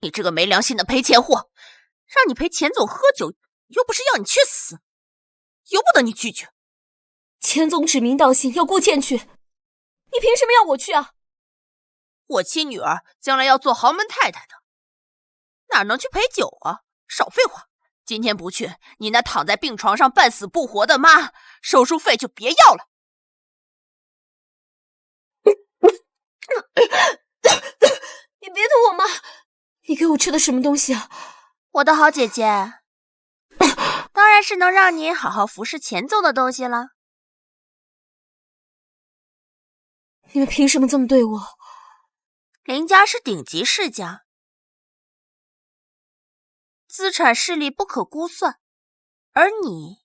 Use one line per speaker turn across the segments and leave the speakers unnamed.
你这个没良心的赔钱货，让你陪钱总喝酒，又不是要你去死，由不得你拒绝。
钱总指名道姓要顾倩去，你凭什么要我去啊？
我亲女儿将来要做豪门太太的，哪能去陪酒啊？少废话！今天不去，你那躺在病床上半死不活的妈，手术费就别要了。
你别捅我妈！你给我吃的什么东西啊？
我的好姐姐，当然是能让你好好服侍钱总的东西了。
你们凭什么这么对我？
林家是顶级世家，资产势力不可估算，而你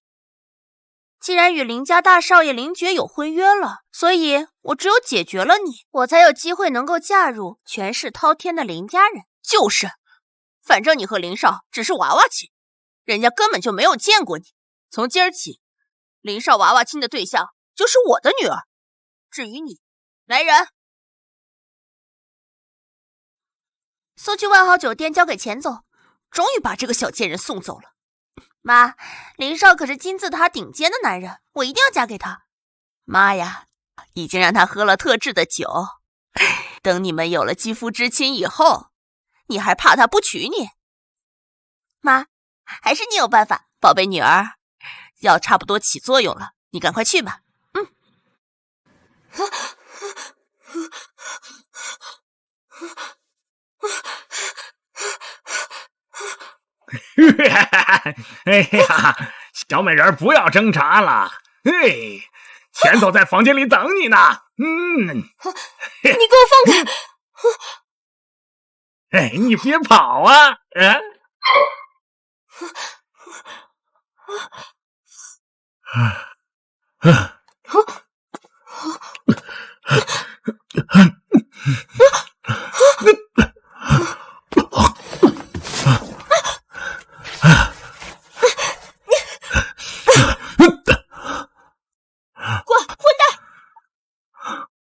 既然与林家大少爷林觉有婚约了，所以我只有解决了你，我才有机会能够嫁入权势滔天的林家人。就是，反正你和林少只是娃娃亲，人家根本就没有见过你。从今儿起，林少娃娃亲的对象就是我的女儿。至于你，来人，送去万豪酒店交给钱总。终于把这个小贱人送走了。妈，林少可是金字塔顶尖的男人，我一定要嫁给他。妈呀，已经让他喝了特制的酒，等你们有了肌肤之亲以后，你还怕他不娶你？妈，还是你有办法。宝贝女儿，药差不多起作用了，你赶快去吧。
哎呀，小美人不要挣扎了，钱总在房间里等你呢。
你给我放
开！你别跑啊！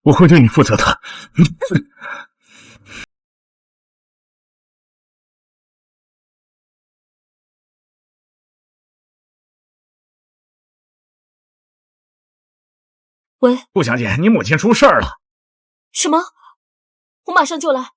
我会对你负责的。
喂，
顾小姐，你母亲出事儿了。
什么？我马上就来。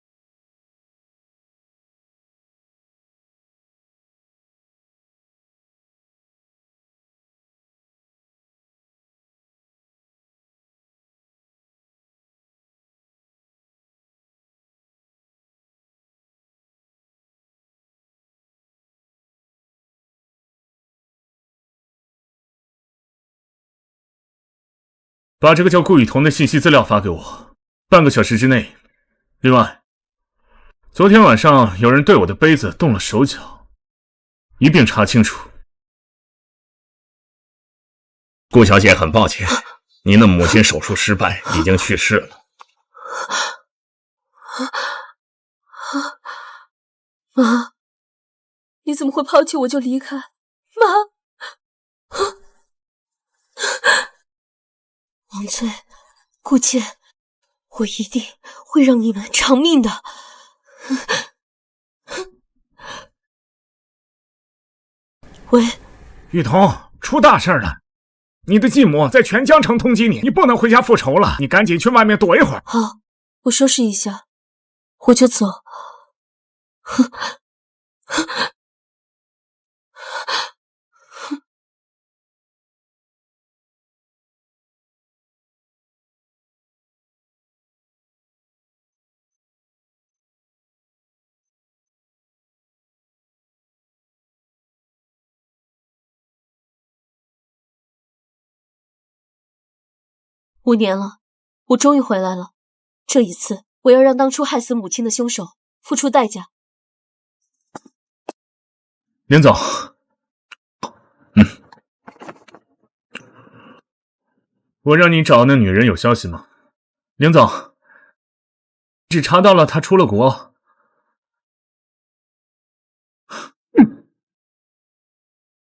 把这个叫顾雨桐的信息资料发给我，半个小时之内。另外，昨天晚上有人对我的杯子动了手脚，一并查清楚。
顾小姐，很抱歉，您的母亲手术失败，已经去世了。
妈，你怎么会抛弃我就离开？妈！王翠，顾倩，我一定会让你们偿命的。喂，
雨桐，出大事了！你的继母在全江城通缉你，你不能回家复仇了，你赶紧去外面躲一会儿。
好，我收拾一下，我就走。5年了，我终于回来了。这一次，我要让当初害死母亲的凶手付出代价。
林总，我让你找那女人有消息吗？林总，只查到了她出了国。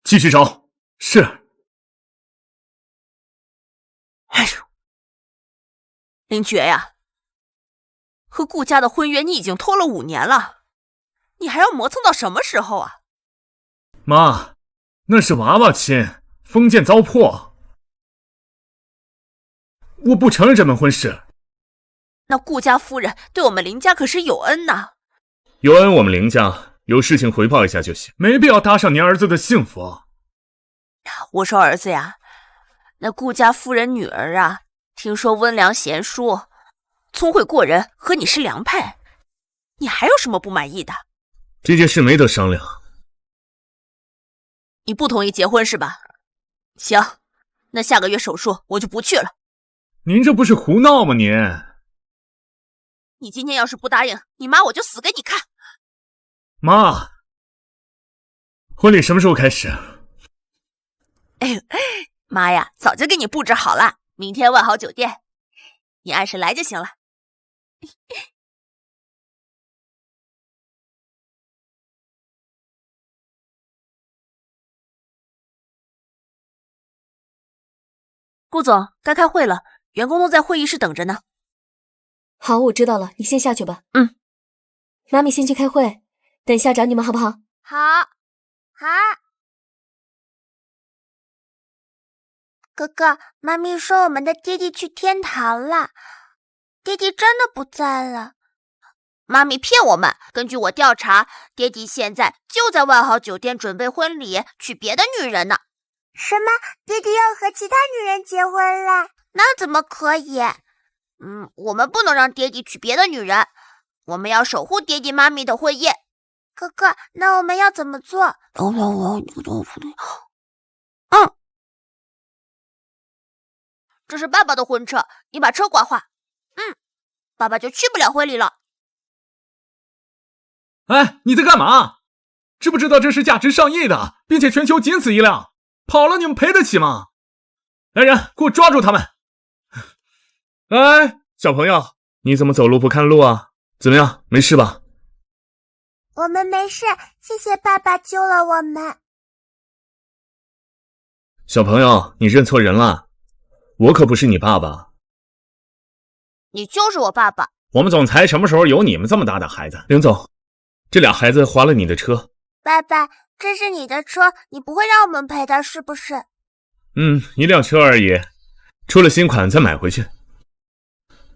继续找。是。
哎呦，林觉呀，和顾家的婚约你已经拖了5年了，你还要磨蹭到什么时候啊？
妈，那是娃娃亲，封建糟粕，我不承认这门婚事。
那顾家夫人对我们林家可是有恩呐。
有恩我们林家有事情回报一下就行，没必要搭上您儿子的幸福。
我说儿子呀，那顾家夫人女儿啊，听说温良贤淑，聪慧过人，和你是良配，你还有什么不满意的？
这件事没得商量。
你不同意结婚是吧？行，那下个月手术我就不去了。
您这不是胡闹吗您？
你今天要是不答应，你妈我就死给你看。
妈，婚礼什么时候开始？
妈呀，早就给你布置好了，明天万豪酒店，你按时来就行了。顾总，该开会了，员工都在会议室等着呢。
好，我知道了，你先下去吧。
嗯，
妈咪先去开会，等下找你们好不好？
好，好。
哥哥，妈咪说我们的爹地去天堂了，爹地真的不在了。
妈咪骗我们，根据我调查，爹地现在就在万豪酒店准备婚礼，娶别的女人呢。
什么？爹地要和其他女人结婚了？那怎么可以？
我们不能让爹地娶别的女人，我们要守护爹地妈咪的婚宴。
哥哥，那我们要怎么做？
这是爸爸的婚车，你把车刮花。爸爸就去不了婚礼了。
哎，你在干嘛？知不知道这是价值上亿的，并且全球仅此一辆，跑了你们赔得起吗？来人，给我抓住他们！哎，小朋友，你怎么走路不看路啊？怎么样，没事吧？
我们没事，谢谢爸爸救了我们。
小朋友，你认错人了，我可不是你爸爸。
你就是我爸爸。
我们总裁什么时候有你们这么大的孩子？林总，这俩孩子划了你的车。
爸爸，这是你的车，你不会让我们赔的是不是？
一辆车而已，出了新款再买回去。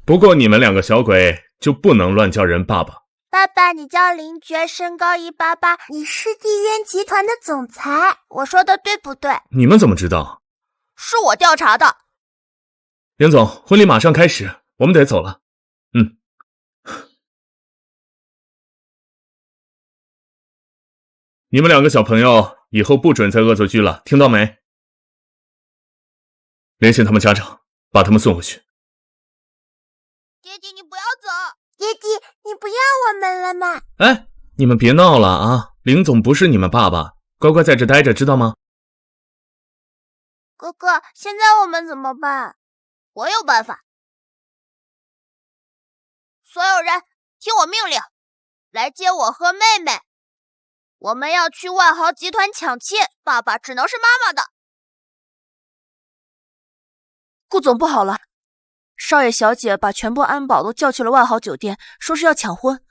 不过你们两个小鬼就不能乱叫人爸爸。
爸爸，你叫林觉，身高188，你是地渊集团的总裁，我说的对不对？
你们怎么知道？
是我调查的。
林总，婚礼马上开始，我们得走了。你们两个小朋友以后不准再恶作剧了，听到没？联系他们家长，把他们送回去。
爹地，你不要走！
爹地，你不要我们了吗？
哎，你们别闹了啊！林总不是你们爸爸，乖乖在这待着，知道吗？
哥哥，现在我们怎么办？
我有办法。所有人听我命令，来接我和妹妹。我们要去万豪集团抢亲，爸爸只能是妈妈的。顾总，不好了，少爷小姐把全部安保都叫去了万豪酒店，说是要抢婚。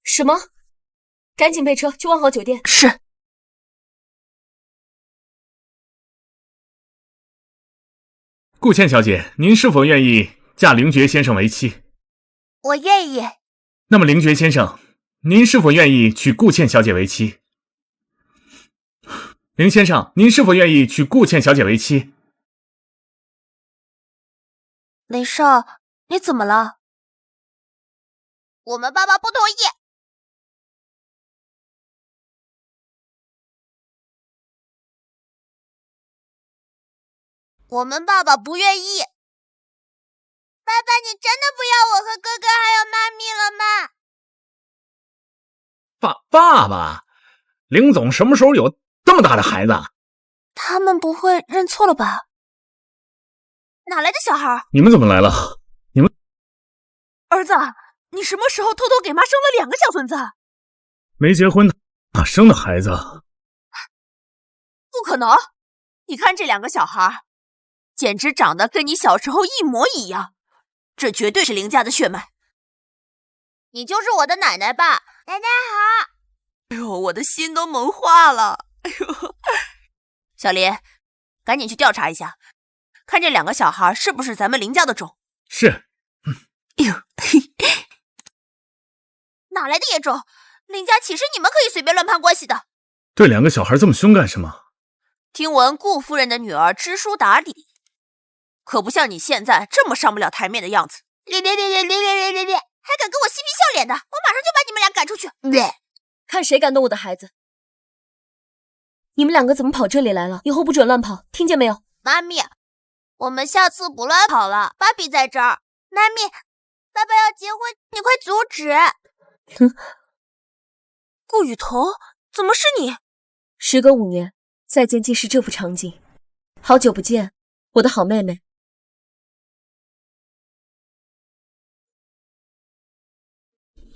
什么？赶紧备车去万豪酒店。
是。
顾倩小姐，您是否愿意嫁凌觉先生为妻？
我愿意。
那么凌觉先生，您是否愿意娶顾倩小姐为妻？林先生，您是否愿意娶顾倩小姐为妻？
林少，你怎么了？我们爸爸不同意。我们爸爸不愿意。
爸爸，你真的不要我和哥哥还有妈咪了吗？
爸爸，林总什么时候有这么大的孩子？
他们不会认错了吧？哪来的小孩？
你们怎么来了？你们
儿子，你什么时候偷偷给妈生了2个小孙子？
没结婚哪生的孩子？
不可能！你看这2个小孩，简直长得跟你小时候一模一样，这绝对是林家的血脉。你就是我的奶奶吧？
奶奶好。
哎呦，我的心都萌化了。哎呦，小林，赶紧去调查一下，看这2个小孩是不是咱们林家的种。
是。
哎呦，哪来的野种？林家岂是你们可以随便乱攀关系的？
对2个小孩这么凶干什么？
听闻顾夫人的女儿知书达理，可不像你现在这么上不了台面的样子。
别，还敢跟我嬉皮笑脸的，我马上就把你们俩赶出去。
看谁敢动我的孩子！你们2个怎么跑这里来了？以后不准乱跑，听见没有？
妈咪，我们下次不乱跑了。芭比在这儿。妈咪，爸爸要结婚，你快阻止！
哼，
顾雨桐，怎么是你？
时隔5年，再见竟是这副场景。好久不见，我的好妹妹。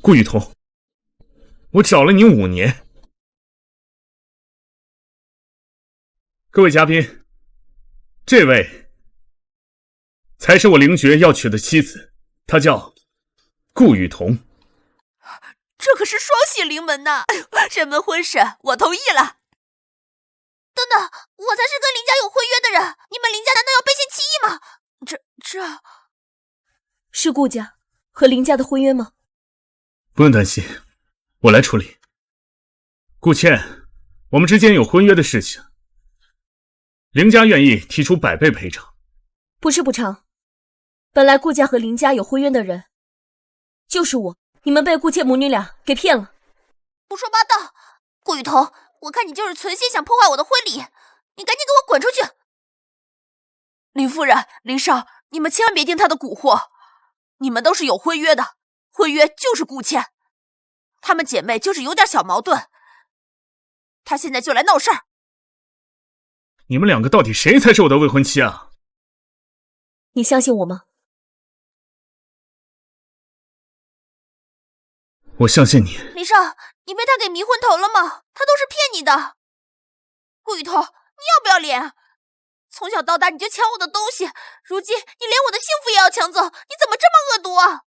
顾雨桐，我找了你5年。各位嘉宾，这位才是我凌绝要娶的妻子，她叫顾雨桐。
这可是双喜临门呐！这门婚事我同意了。
等等，我才是跟林家有婚约的人，你们林家难道要背信弃义吗？
这是顾家和林家的婚约吗？
不用担心，我来处理。顾倩，我们之间有婚约的事情，林家愿意提出100倍赔偿。
不是补偿，本来顾家和林家有婚约的人就是我，你们被顾倩母女俩给骗了。
胡说八道！顾雨桐，我看你就是存心想破坏我的婚礼，你赶紧给我滚出去！
林夫人、林少，你们千万别听他的蛊惑，你们都是有婚约的，婚约就是顾倩，她们姐妹就是有点小矛盾，她现在就来闹事儿。
你们2个到底谁才是我的未婚妻啊？
你相信我吗？
我相信你。
林少，你被他给迷昏头了吗？他都是骗你的。顾雨桐，你要不要脸？从小到大你就抢我的东西，如今你连我的幸福也要抢走，你怎么这么恶毒啊？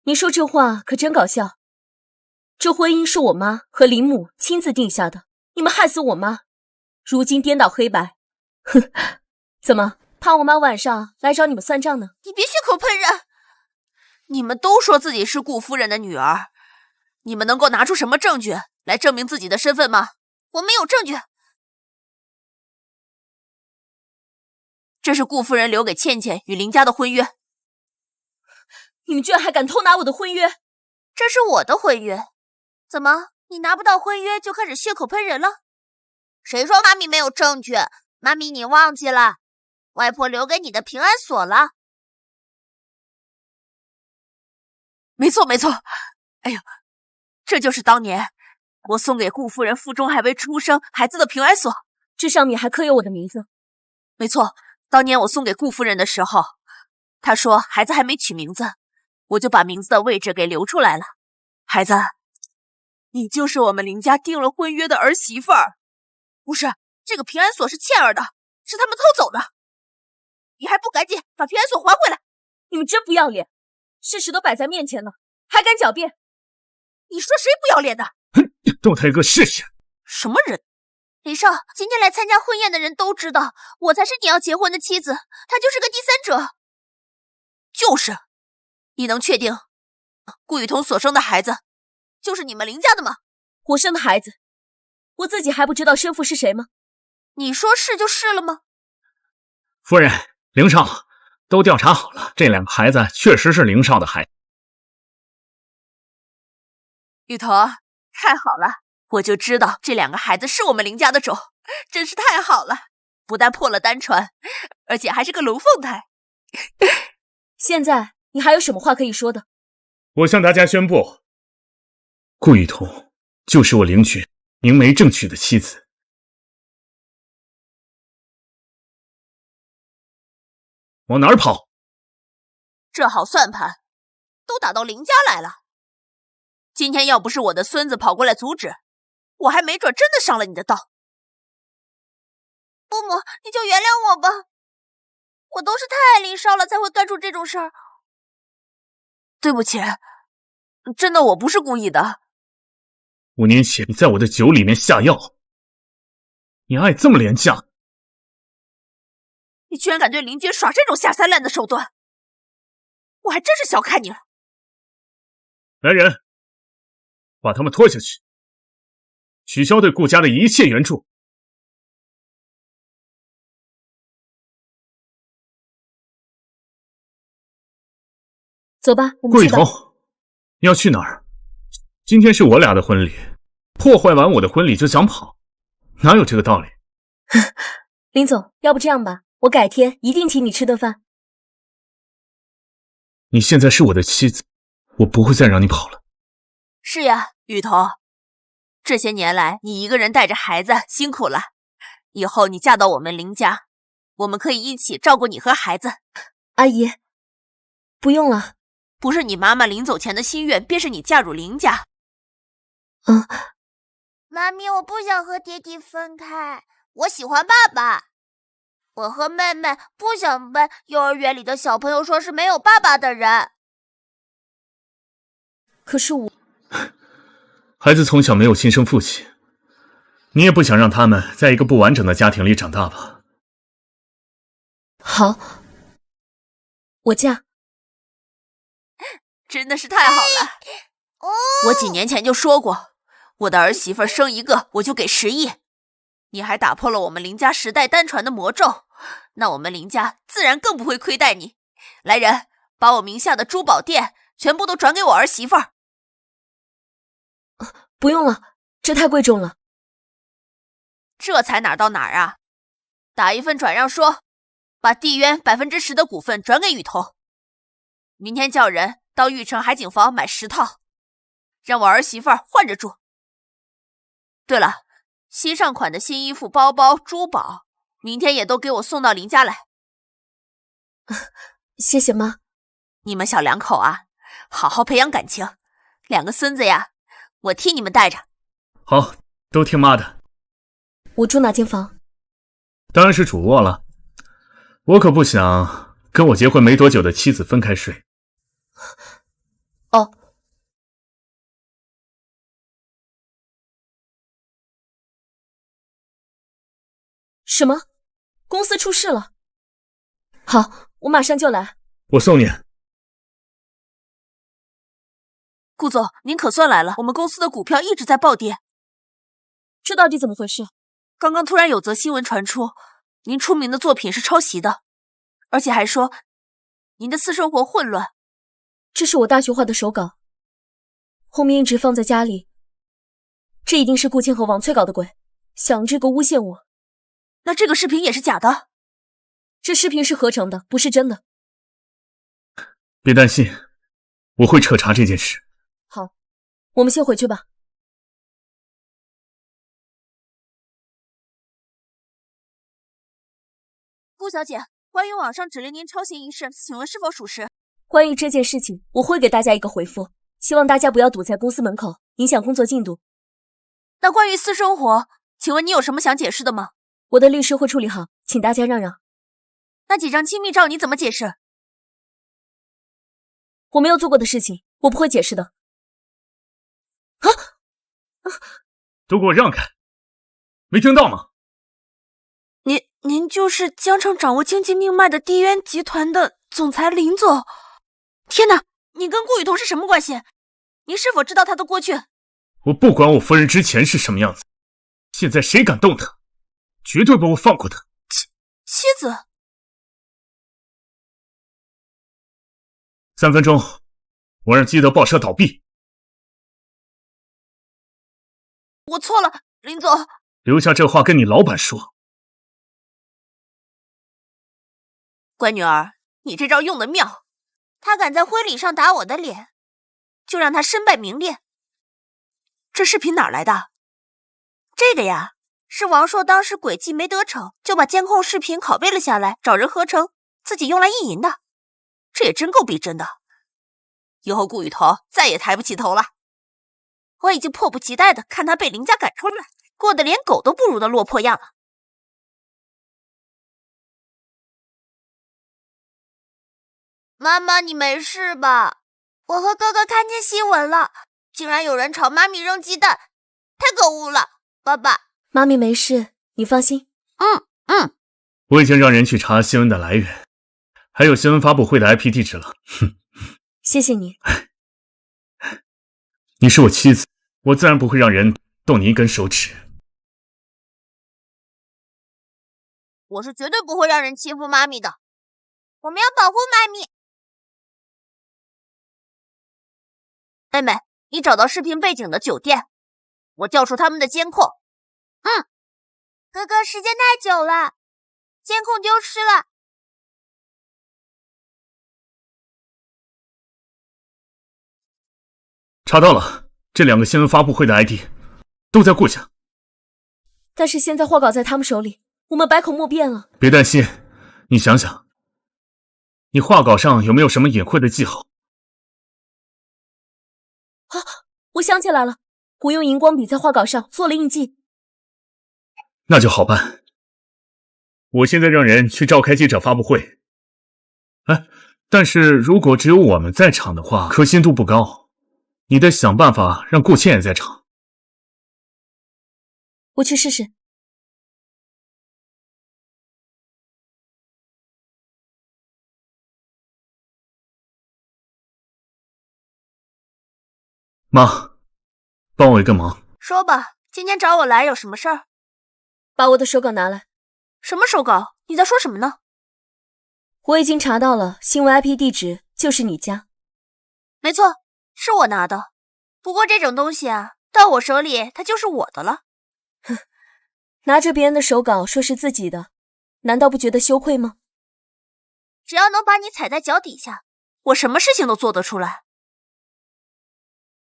你说这话可真搞笑。这婚姻是我妈和林母亲自定下的，你们害死我妈，如今颠倒黑白，哼！怎么怕我妈晚上来找你们算账呢？
你别血口喷人！
你们都说自己是顾夫人的女儿，你们能够拿出什么证据来证明自己的身份吗？
我没有证据。
这是顾夫人留给倩倩与林家的婚约。
你们居然还敢偷拿我的婚约！
这是我的婚约。怎么，你拿不到婚约就开始血口喷人了？谁说妈咪没有证据？妈咪，你忘记了，外婆留给你的平安锁了。
没错没错，哎呦，这就是当年我送给顾夫人腹中还未出生孩子的平安锁，
这上面还刻有我的名字。
没错，当年我送给顾夫人的时候，她说孩子还没取名字，我就把名字的位置给留出来了。孩子，你就是我们林家订了婚约的儿媳妇儿。不是，这个平安锁是倩儿的，是他们偷走的。你还不赶紧把平安锁还回来！
你们真不要脸，事实都摆在面前了，还敢狡辩？
你说谁不要脸的？
动他一个试试！
什么人？
林少，今天来参加婚宴的人都知道，我才是你要结婚的妻子，他就是个第三者。
就是，你能确定顾雨桐所生的孩子就是你们林家的吗？
我生的孩子，我自己还不知道生父是谁吗？
你说是就是了吗？
夫人，凌少都调查好了，这2个孩子确实是凌少的孩子。
雨桐，太好了，我就知道这2个孩子是我们林家的种，真是太好了，不但破了单传，而且还是个龙凤胎。
现在你还有什么话可以说的？
我向大家宣布，顾雨桐就是我凌绝明媒正娶的妻子。往哪儿跑？
这好算盘都打到林家来了。今天要不是我的孙子跑过来阻止，我还没准真的上了你的当。
父母，你就原谅我吧，我都是太爱林少了才会干出这种事儿。
对不起，
真的，我不是故意的。
5年前你在我的酒里面下药，你爱这么廉价？
你居然敢对林杰耍这种下三滥的手段，我还真是小看你了。
来人，把他们拖下去，取消对顾家的一切援助。
走吧，我们去吧。
顾雨桐，你要去哪儿？今天是我俩的婚礼，破坏完我的婚礼就想跑，哪有这个道理？
林总，要不这样吧，我改天一定请你吃顿饭。
你现在是我的妻子，我不会再让你跑了。
是呀，雨桐，这些年来你一个人带着孩子辛苦了，以后你嫁到我们林家，我们可以一起照顾你和孩子。
阿姨，不用了。
不是你妈妈临走前的心愿，便是你嫁入林家。
妈咪，我不想和爹地分开，我喜欢爸爸。我和妹妹不想被幼儿园里的小朋友说是没有爸爸的人。
可是我……
孩子从小没有亲生父亲，你也不想让他们在一个不完整的家庭里长大吧？
好，我嫁。
真的是太好了！我几年前就说过，我的儿媳妇生一个我就给10亿。你还打破了我们林家10代单传的魔咒，那我们林家自然更不会亏待你。来人，把我名下的珠宝店全部都转给我儿媳妇。
不用了，这太贵重了。
这才哪儿到哪儿啊！打一份转让书，把地渊10%的股份转给雨桐。明天叫人到玉城海景房买10套，让我儿媳妇换着住。对了，新上款的新衣服、包包、珠宝，明天也都给我送到林家来。
谢谢妈。
你们小两口啊，好好培养感情。2个孙子呀，我替你们带着。
好，都听妈的。
我住哪间房？
当然是主卧了。我可不想跟我结婚没多久的妻子分开睡。
哦。什么？公司出事了？好，我马上就来。
我送你。
顾总，您可算来了，我们公司的股票一直在暴跌。
这到底怎么回事？
刚刚突然有则新闻传出，您出名的作品是抄袭的，而且还说您的私生活混乱。
这是我大学画的手稿，后面一直放在家里。这一定是顾青和王翠搞的鬼，想这个诬陷我。
那这个视频也是假的？
这视频是合成的，不是真的。
别担心，我会彻查这件事。
好，我们先回去吧。
顾小姐，关于网上指令您抄袭一事，请问是否属实？
关于这件事情，我会给大家一个回复，希望大家不要堵在公司门口，影响工作进度。
那关于私生活，请问你有什么想解释的吗？
我的律师会处理好，请大家让让。
那几张亲密照你怎么解释？
我没有做过的事情，我不会解释的。
都给我让开！没听到吗？
您就是江城掌握经济命脉的地渊集团的总裁林总。天哪，你跟顾雨桐是什么关系？您是否知道他的过去？
我不管我夫人之前是什么样子，现在谁敢动她，绝对不会放过她。
妻子
！3分钟，我让基德报社倒闭。
我错了，林总。
留下这话跟你老板说。
乖女儿，你这招用得妙。
他敢在婚礼上打我的脸，就让他身败名裂。
这视频哪儿来的？
这个呀，是王硕当时诡计没得逞，就把监控视频拷贝了下来，找人合成，自己用来意淫的。
这也真够逼真的。以后顾雨桐再也抬不起头了。
我已经迫不及待的看他被林家赶出来，过得连狗都不如的落魄样了。妈妈，你没事吧？
我和哥哥看见新闻了，竟然有人朝妈咪扔鸡蛋，太可恶了！爸爸，
妈咪没事，你放心。
我已经让人去查新闻的来源，还有新闻发布会的 IP 地址了。
谢谢你。
你是我妻子，我自然不会让人动你一根手指。
我是绝对不会让人欺负妈咪的，我们要保护妈咪。妹妹，你找到视频背景的酒店，我调出他们的监控。哥哥，时间太久了，监控丢失了。
查到了，这2个新闻发布会的 ID 都在顾家。
但是现在画稿在他们手里，我们百口莫辩了。
别担心，你想想，你画稿上有没有什么隐晦的记号？
我想起来了，我用荧光笔在画稿上做了印记。
那就好办。我现在让人去召开记者发布会。但是如果只有我们在场的话，可信度不高。你得想办法让顾倩也在场。
我去试试。
妈，帮我一个忙。
说吧，今天找我来有什么事儿？
把我的手稿拿来。
什么手稿？你在说什么呢？
我已经查到了，新闻 IP 地址就是你家。
没错，是我拿的。不过这种东西啊，到我手里它就是我的了。
哼，拿着别人的手稿说是自己的，难道不觉得羞愧吗？
只要能把你踩在脚底下，我什么事情都做得出来。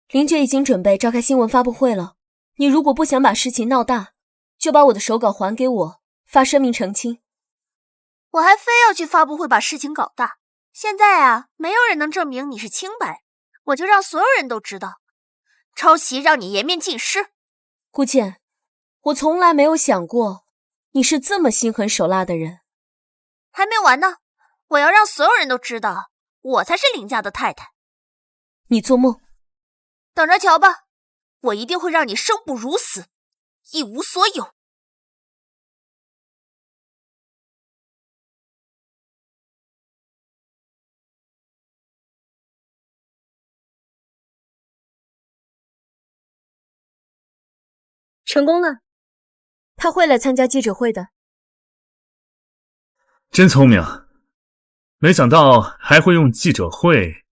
林觉已经准备召开新闻发布会了，你如果不想把事情闹大，就把我的手稿还给我，发声明澄清。
我还非要去发布会把事情搞大。现在啊，没有人能证明你是清白，我就让所有人都知道，抄袭让你颜面尽失。
顾倩，我从来没有想过你是这么心狠手辣的人。
还没完呢，我要让所有人都知道，我才是林家的太太。
你做梦。
等着瞧吧，我一定会让你生不如死，一无所有。
成功了，他会来参加记者会的。
真聪明，没想到还会用记者会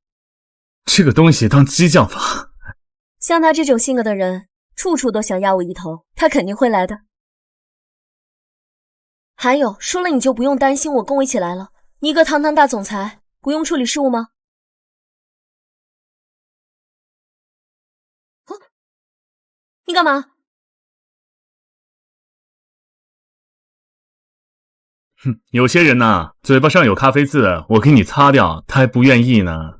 这个东西当激将法。
像他这种性格的人，处处都想压我一头，他肯定会来的。还有，输了你就不用担心我跟我一起来了。你一个堂堂大总裁，不用处理事务吗？你干嘛？
有些人呐，嘴巴上有咖啡渍，我给你擦掉，他还不愿意呢。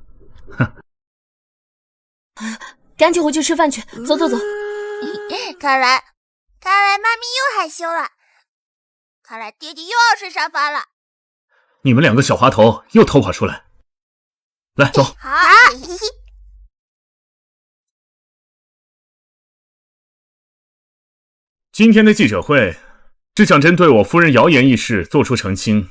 赶紧回去吃饭去，走走走。
看来妈咪又害羞了，看来爹地又要睡沙发了。
你们2个小滑头又偷跑出来，来走。
好。
今天的记者会只想针对我夫人谣言一事做出澄清。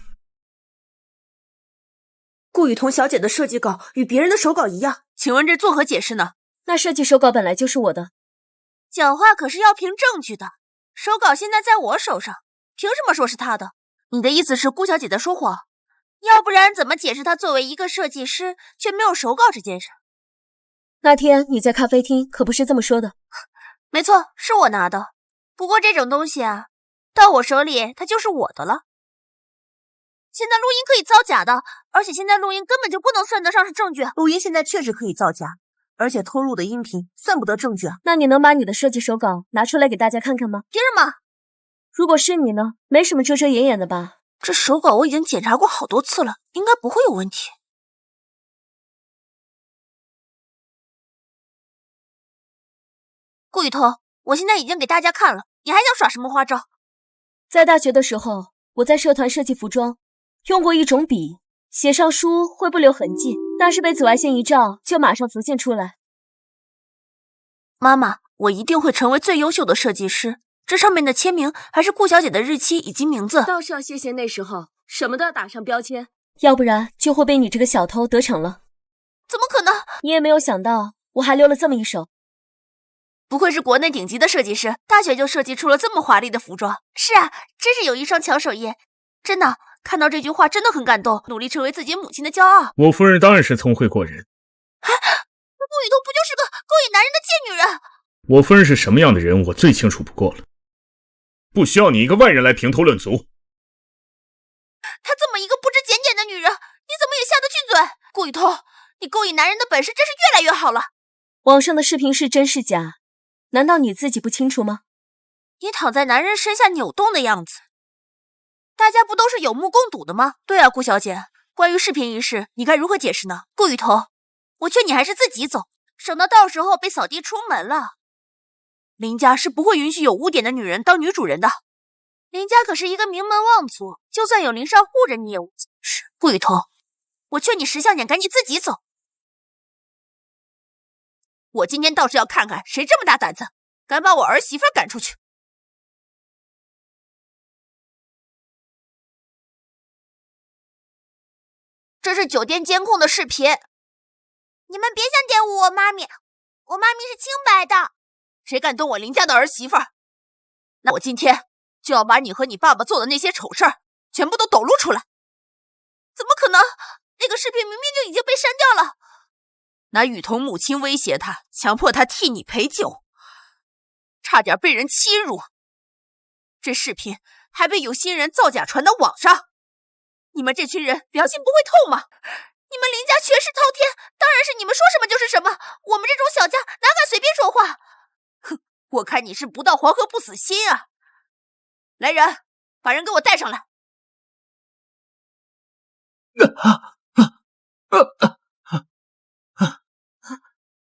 顾雨桐小姐的设计稿与别人的手稿一样，
请问这作何解释呢？
那设计手稿本来就是我的。
讲话可是要凭证据的，手稿现在在我手上，凭什么说是他的？你的意思是顾小姐在说谎？要不然怎么解释她作为一个设计师却没有手稿这件事？
那天你在咖啡厅可不是这么说的。
没错，是我拿的。不过这种东西啊，到我手里它就是我的了。现在录音可以造假的，而且现在录音根本就不能算得上是证据。
录音现在确实可以造假，而且偷录的音频算不得证据啊。
那你能把你的设计手稿拿出来给大家看看吗？
凭什么？
如果是你呢，没什么遮遮掩掩的吧？
这手稿我已经检查过好多次了，应该不会有问题。顾雨桐，我现在已经给大家看了，你还想耍什么花招？
在大学的时候，我在社团设计服装，用过一种笔，写上书会不留痕迹，那是被紫外线一照就马上浮现出来。
妈妈，我一定会成为最优秀的设计师。这上面的签名还是顾小姐的日期以及名字。
倒是要谢谢那时候什么都要打上标签，要不然就会被你这个小偷得逞了。
怎么可能？
你也没有想到我还留了这么一手。
不愧是国内顶级的设计师，大学就设计出了这么华丽的服装。是啊，真是有一双巧手艺。真的，看到这句话真的很感动，努力成为自己母亲的骄傲。
我夫人当然是聪慧过人。
那顾雨桐不就是个勾引男人的贱女人？
我夫人是什么样的人，我最清楚不过了。不需要你一个外人来评头论足。
她这么一个不知检点的女人，你怎么也下得去嘴？顾雨桐，你勾引男人的本事真是越来越好了。
网上的视频是真是假，难道你自己不清楚吗？
你躺在男人身下扭动的样子，大家不都是有目共睹的吗？对啊，顾小姐，关于视频一事，你该如何解释呢？顾雨桐，我劝你还是自己走，省得到时候被扫地出门了。林家是不会允许有污点的女人当女主人的。林家可是一个名门望族，就算有林少护着你也无济于事。顾雨桐，我劝你识相点，赶紧自己走。我今天倒是要看看谁这么大胆子，敢把我儿媳妇赶出去。这是酒店监控的视频，你们别想玷污我妈咪，我妈咪是清白的。谁敢动我林家的儿媳妇儿，那我今天就要把你和你爸爸做的那些丑事儿全部都抖露出来。怎么可能？那个视频明明就已经被删掉了。拿雨桐母亲威胁他，强迫他替你陪酒，差点被人欺辱。这视频还被有心人造假传到网上。你们这群人良心不会痛吗？你们林家权势滔天，当然是你们说什么就是什么，我们这种小家哪敢随便说话？哼，我看你是不到黄河不死心啊！来人，把人给我带上来。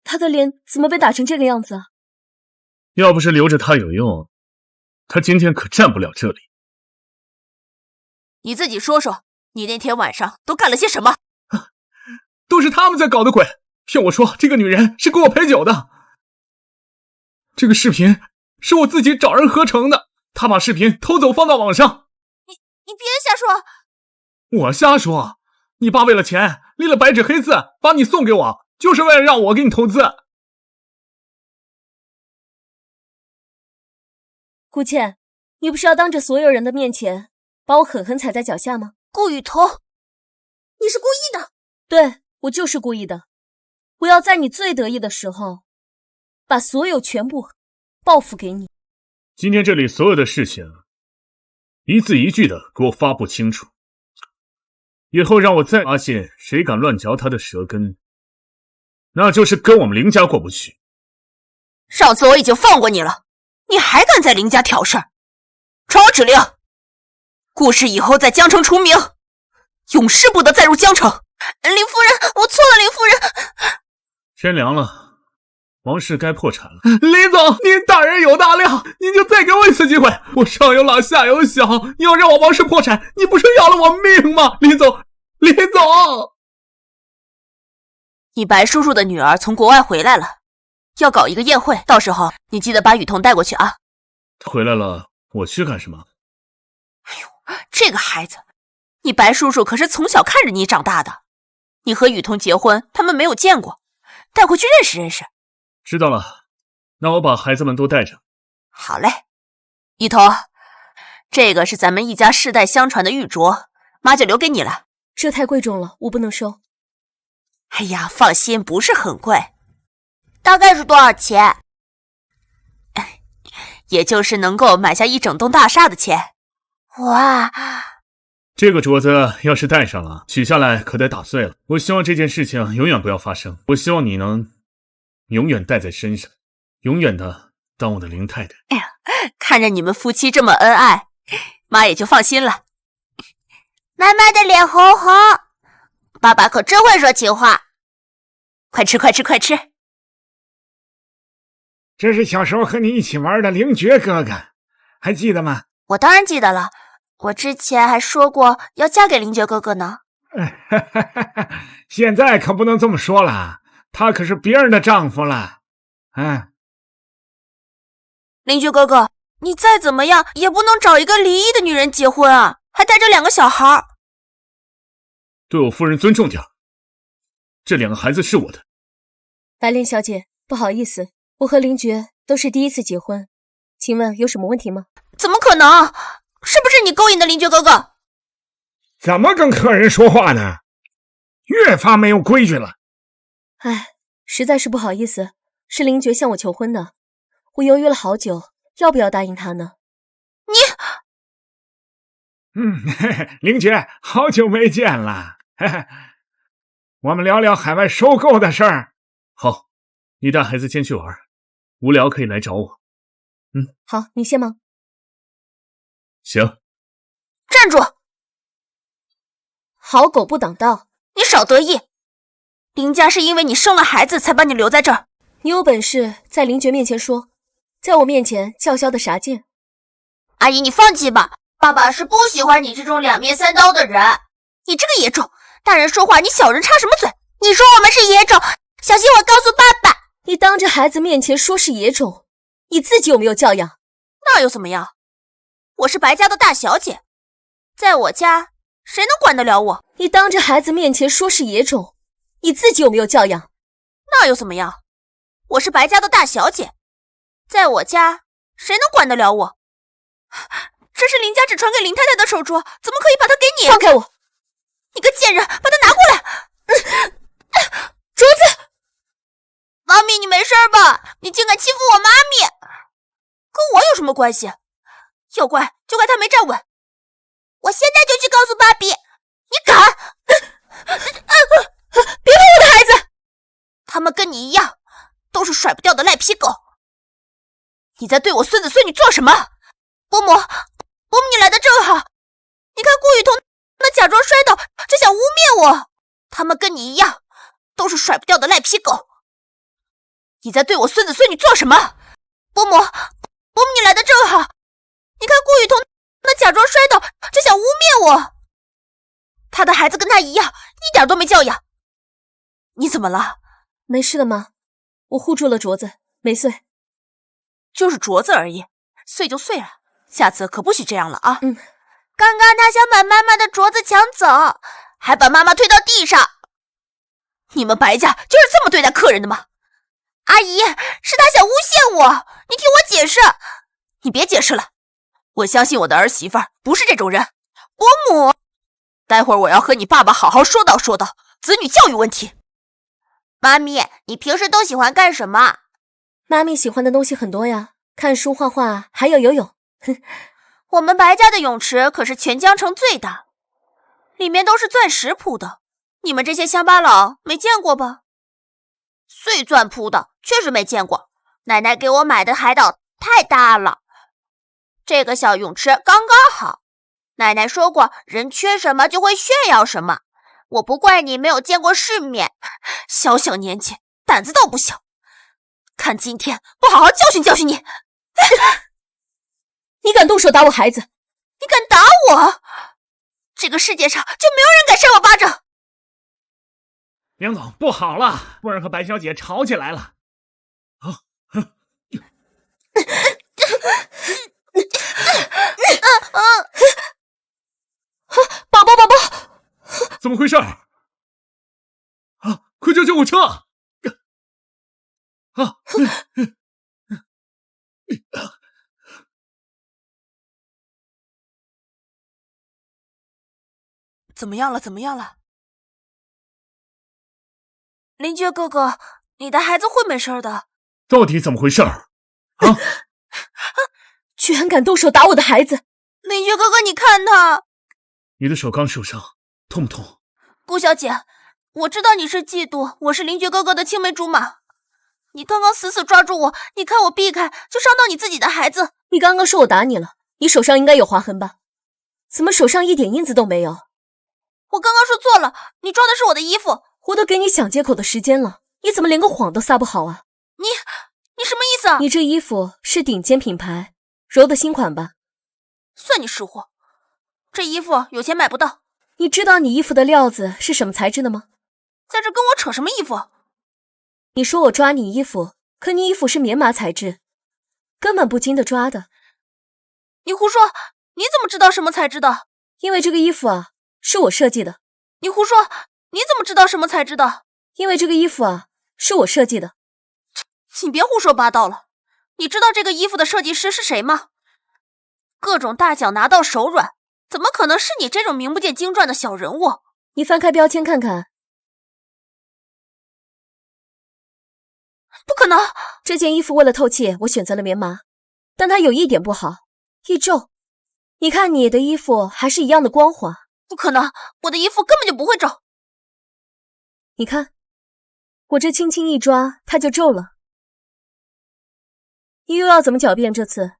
他的脸怎么被打成这个样子啊？
要不是留着他有用，他今天可站不了这里。
你自己说说，你那天晚上都干了些什么？
都是他们在搞的鬼，骗我说这个女人是给我陪酒的。这个视频是我自己找人合成的，他把视频偷走放到网上。
你别瞎说。
我瞎说？你爸为了钱立了白纸黑字把你送给我，就是为了让我给你投资。
顾倩，你不是要当着所有人的面前把我狠狠踩在脚下吗？
顾雨桐，你是故意的。
对，我就是故意的。我要在你最得意的时候把所有全部报复给你。
今天这里所有的事情一字一句的给我发布清楚，以后让我再发现谁敢乱嚼他的舌根，那就是跟我们林家过不去。
上次我已经放过你了，你还敢在林家挑事儿？传我指令，顾氏以后在江城除名，永世不得再入江城。林夫人，我错了，林夫人。
天凉了，王氏该破产了。林总，您大人有大量，您就再给我一次机会。我上有老下有小，你要让我王氏破产，你不是要了我命吗？林总，林总，
你白叔叔的女儿从国外回来了，要搞一个宴会，到时候你记得把雨桐带过去啊。
他回来了，我去干什么？
哎呦，这个孩子，你白叔叔可是从小看着你长大的，你和雨桐结婚，他们没有见过，带回去认识认识。
知道了，那我把孩子们都带着。
好嘞，雨桐，这个是咱们一家世代相传的玉镯，妈就留给你了。
这太贵重了，我不能收。
哎呀，放心，不是很贵。大概是多少钱？也就是能够买下一整栋大厦的钱。哇，
这个镯子要是戴上了，取下来可得打碎了。我希望这件事情永远不要发生。我希望你能永远戴在身上，永远的当我的林太太。
哎呀，看着你们夫妻这么恩爱，妈也就放心了。妈妈的脸红红，爸爸可真会说情话。快吃快吃快吃！
这是小时候和你一起玩的凌绝哥哥，还记得吗？
我当然记得了，我之前还说过要嫁给凌绝哥哥呢。
现在可不能这么说了，她可是别人的丈夫了。
邻居哥哥，你再怎么样也不能找一个离异的女人结婚啊，还带着2个小孩。
对我夫人尊重点，这2个孩子是我的。
白莲小姐，不好意思，我和林觉都是第一次结婚，请问有什么问题吗？
怎么可能？是不是你勾引的林觉哥哥？
怎么跟客人说话呢？越发没有规矩了。
唉，实在是不好意思，是林觉向我求婚的，我犹豫了好久，要不要答应他呢？
林觉，好久没见了。我们聊聊海外收购的事儿。
好，你带孩子先去玩，无聊可以来找我。
好，你先忙。
行。
站住！
好狗不挡道，
你少得意。林家是因为你生了孩子才把你留在这儿。
你有本事在林觉面前说，在我面前叫嚣的啥劲？
阿姨，你放弃吧，爸爸是不喜欢你这种2面3刀的人。你这个野种，大人说话你小人插什么嘴？你说我们是野种，小心我告诉爸爸。
你当着孩子面前说是野种，你自己有没有教养？
那又怎么样？我是白家的大小姐，在我家谁能管得了我？
你当着孩子面前说是野种，你自己有没有教养？
那又怎么样？我是白家的大小姐，在我家谁能管得了我？这是林家只传给林太太的手镯，怎么可以把它给你？
放开我！
你个贱人，把它拿过来！
镯子！
妈咪，你没事吧？你竟敢欺负我妈咪，跟我有什么关系？要怪就怪他没站稳。我现在就去告诉爸比。你敢？
别碰我的孩子！
他们跟你一样，都是甩不掉的赖皮狗。你在对我孙子孙女做什么？伯母，你来的正好。你看顾雨桐那假装摔倒，只想污蔑我。他们跟你一样，都是甩不掉的赖皮狗。你在对我孙子孙女做什么？伯母，你来的正好。你看顾雨桐那假装摔倒，只想污蔑我。他的孩子跟他一样，一点都没教养。你怎么了？
没事的吗？我护住了镯子，没碎。
就是镯子而已，碎就碎了，下次可不许这样了啊！
嗯。
刚刚他想把妈妈的镯子抢走，还把妈妈推到地上。你们白家就是这么对待客人的吗？阿姨，是他想诬陷我，你听我解释。你别解释了，我相信我的儿媳妇不是这种人。伯母，待会儿我要和你爸爸好好说道说道子女教育问题。妈咪，你平时都喜欢干什么？
妈咪喜欢的东西很多呀，看书、画画，还有游泳。
我们白家的泳池可是全江城最大，里面都是钻石铺的，你们这些乡巴佬没见过吧？碎钻铺的确实没见过，奶奶给我买的海岛太大了，这个小泳池刚刚好。奶奶说过，人缺什么就会炫耀什么。我不怪你没有见过世面，小小年纪胆子倒不小。看今天不好好教训教训你！
你敢动手打我孩子？
你敢打我？这个世界上就没有人敢扇我巴掌！
梁总，不好了，夫人和白小姐吵起来了。
宝宝，
怎么回事？快叫救护车！
怎么样了？怎么样了？林觉哥哥，你的孩子会没事的。
到底怎么回事？
居然敢动手打我的孩子！
林觉哥哥，你看他，
你的手刚受伤，痛不痛？
顾小姐，我知道你是嫉妒我是林觉哥哥的青梅竹马，你刚刚死死抓住我，你看我避开就伤到你自己的孩子。
你刚刚说我打你了，你手上应该有划痕吧？怎么手上一点印子都没有？
我刚刚说错了，你抓的是我的衣服。
我都给你想借口的时间了，你怎么连个谎都撒不好啊？
你什么意思啊？
你这衣服是顶尖品牌，柔的新款吧？
算你识货，这衣服有钱买不到。
你知道你衣服的料子是什么材质的吗？
在这跟我扯什么衣服？
你说我抓你衣服，可你衣服是棉麻材质，根本不经得抓的。
你胡说！你怎么知道什么材质的？
因为这个衣服啊，是我设计的。
你胡说！你怎么知道什么材质的？
因为这个衣服啊，是我设计的。
请别胡说八道了。你知道这个衣服的设计师是谁吗？各种大奖拿到手软，怎么可能是你这种名不见经传的小人物？
你翻开标签看看。
不可能！
这件衣服为了透气，我选择了棉麻，但它有一点不好，易皱。你看你的衣服还是一样的光滑。
不可能，我的衣服根本就不会皱。
你看，我这轻轻一抓，它就皱了。你又要怎么狡辩这次？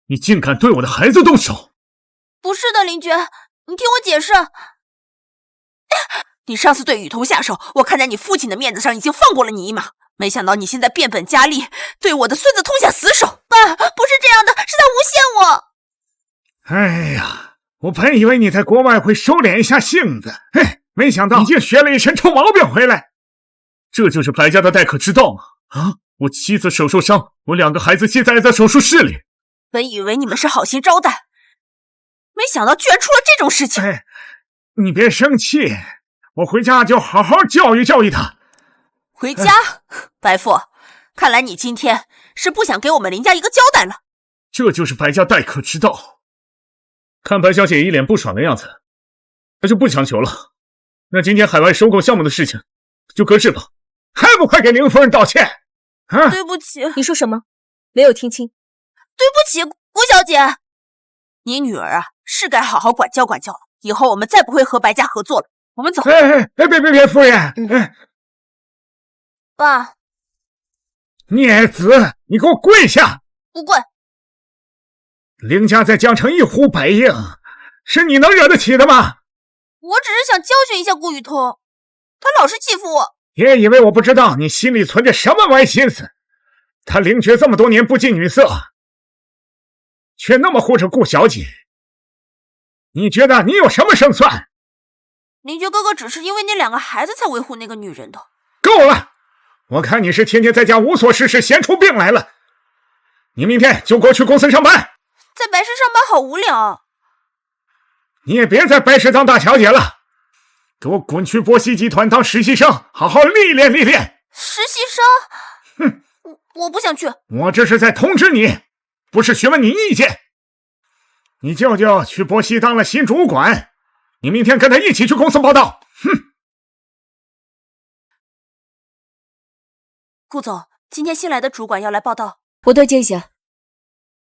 你竟敢对我的孩子动手！
不是的，林觉，你听我解释。
你上次对雨桐下手，我看在你父亲的面子上已经放过了你一马，没想到你现在变本加厉，对我的孙子痛下死手。
爸，不是这样的，是他诬陷我。
哎呀，我本以为你在国外会收敛一下性子，没想到你竟学了一身臭毛病回来。
这就是白家的待客之道吗？啊！我妻子手受伤，我2个孩子现在还在手术室里。
本以为你们是好心招待，没想到居然出了这种事情。
你别生气，我回家就好好教育教育他。
回家？白父，看来你今天是不想给我们林家一个交代了。
这就是白家待客之道。看白小姐一脸不爽的样子，那就不强求了。那今天海外收购项目的事情就搁置吧。
还不快给林夫人道歉！啊！
对不起。
你说什么？没有听清。
对不起，顾小姐。
你女儿啊，是该好好管教管教了。以后我们再不会和白家合作了。我们走。
别，夫人！
爸。
孽子，你给我跪下！
不跪。
林家在江城一呼百应，是你能惹得起的吗？
我只是想教训一下顾雨桐，他老是欺负我。
别以为我不知道你心里存着什么歪心思。他凌绝这么多年不近女色，却那么护着顾小姐，你觉得你有什么胜算？
林觉哥哥只是因为那2个孩子才维护那个女人的。
够了！我看你是天天在家无所事事，闲出病来了。你明天就给我去公司上班。
在白氏上班好无聊。
你也别在白氏当大小姐了，给我滚去博熙集团当实习生，好好历练历练。
实习生？
哼，
我不想去。
我这是在通知你，不是询问你意见。你舅舅去博熙当了新主管，你明天跟他一起去公司报道。哼！
顾总，今天新来的主管要来报道。
我对接一下。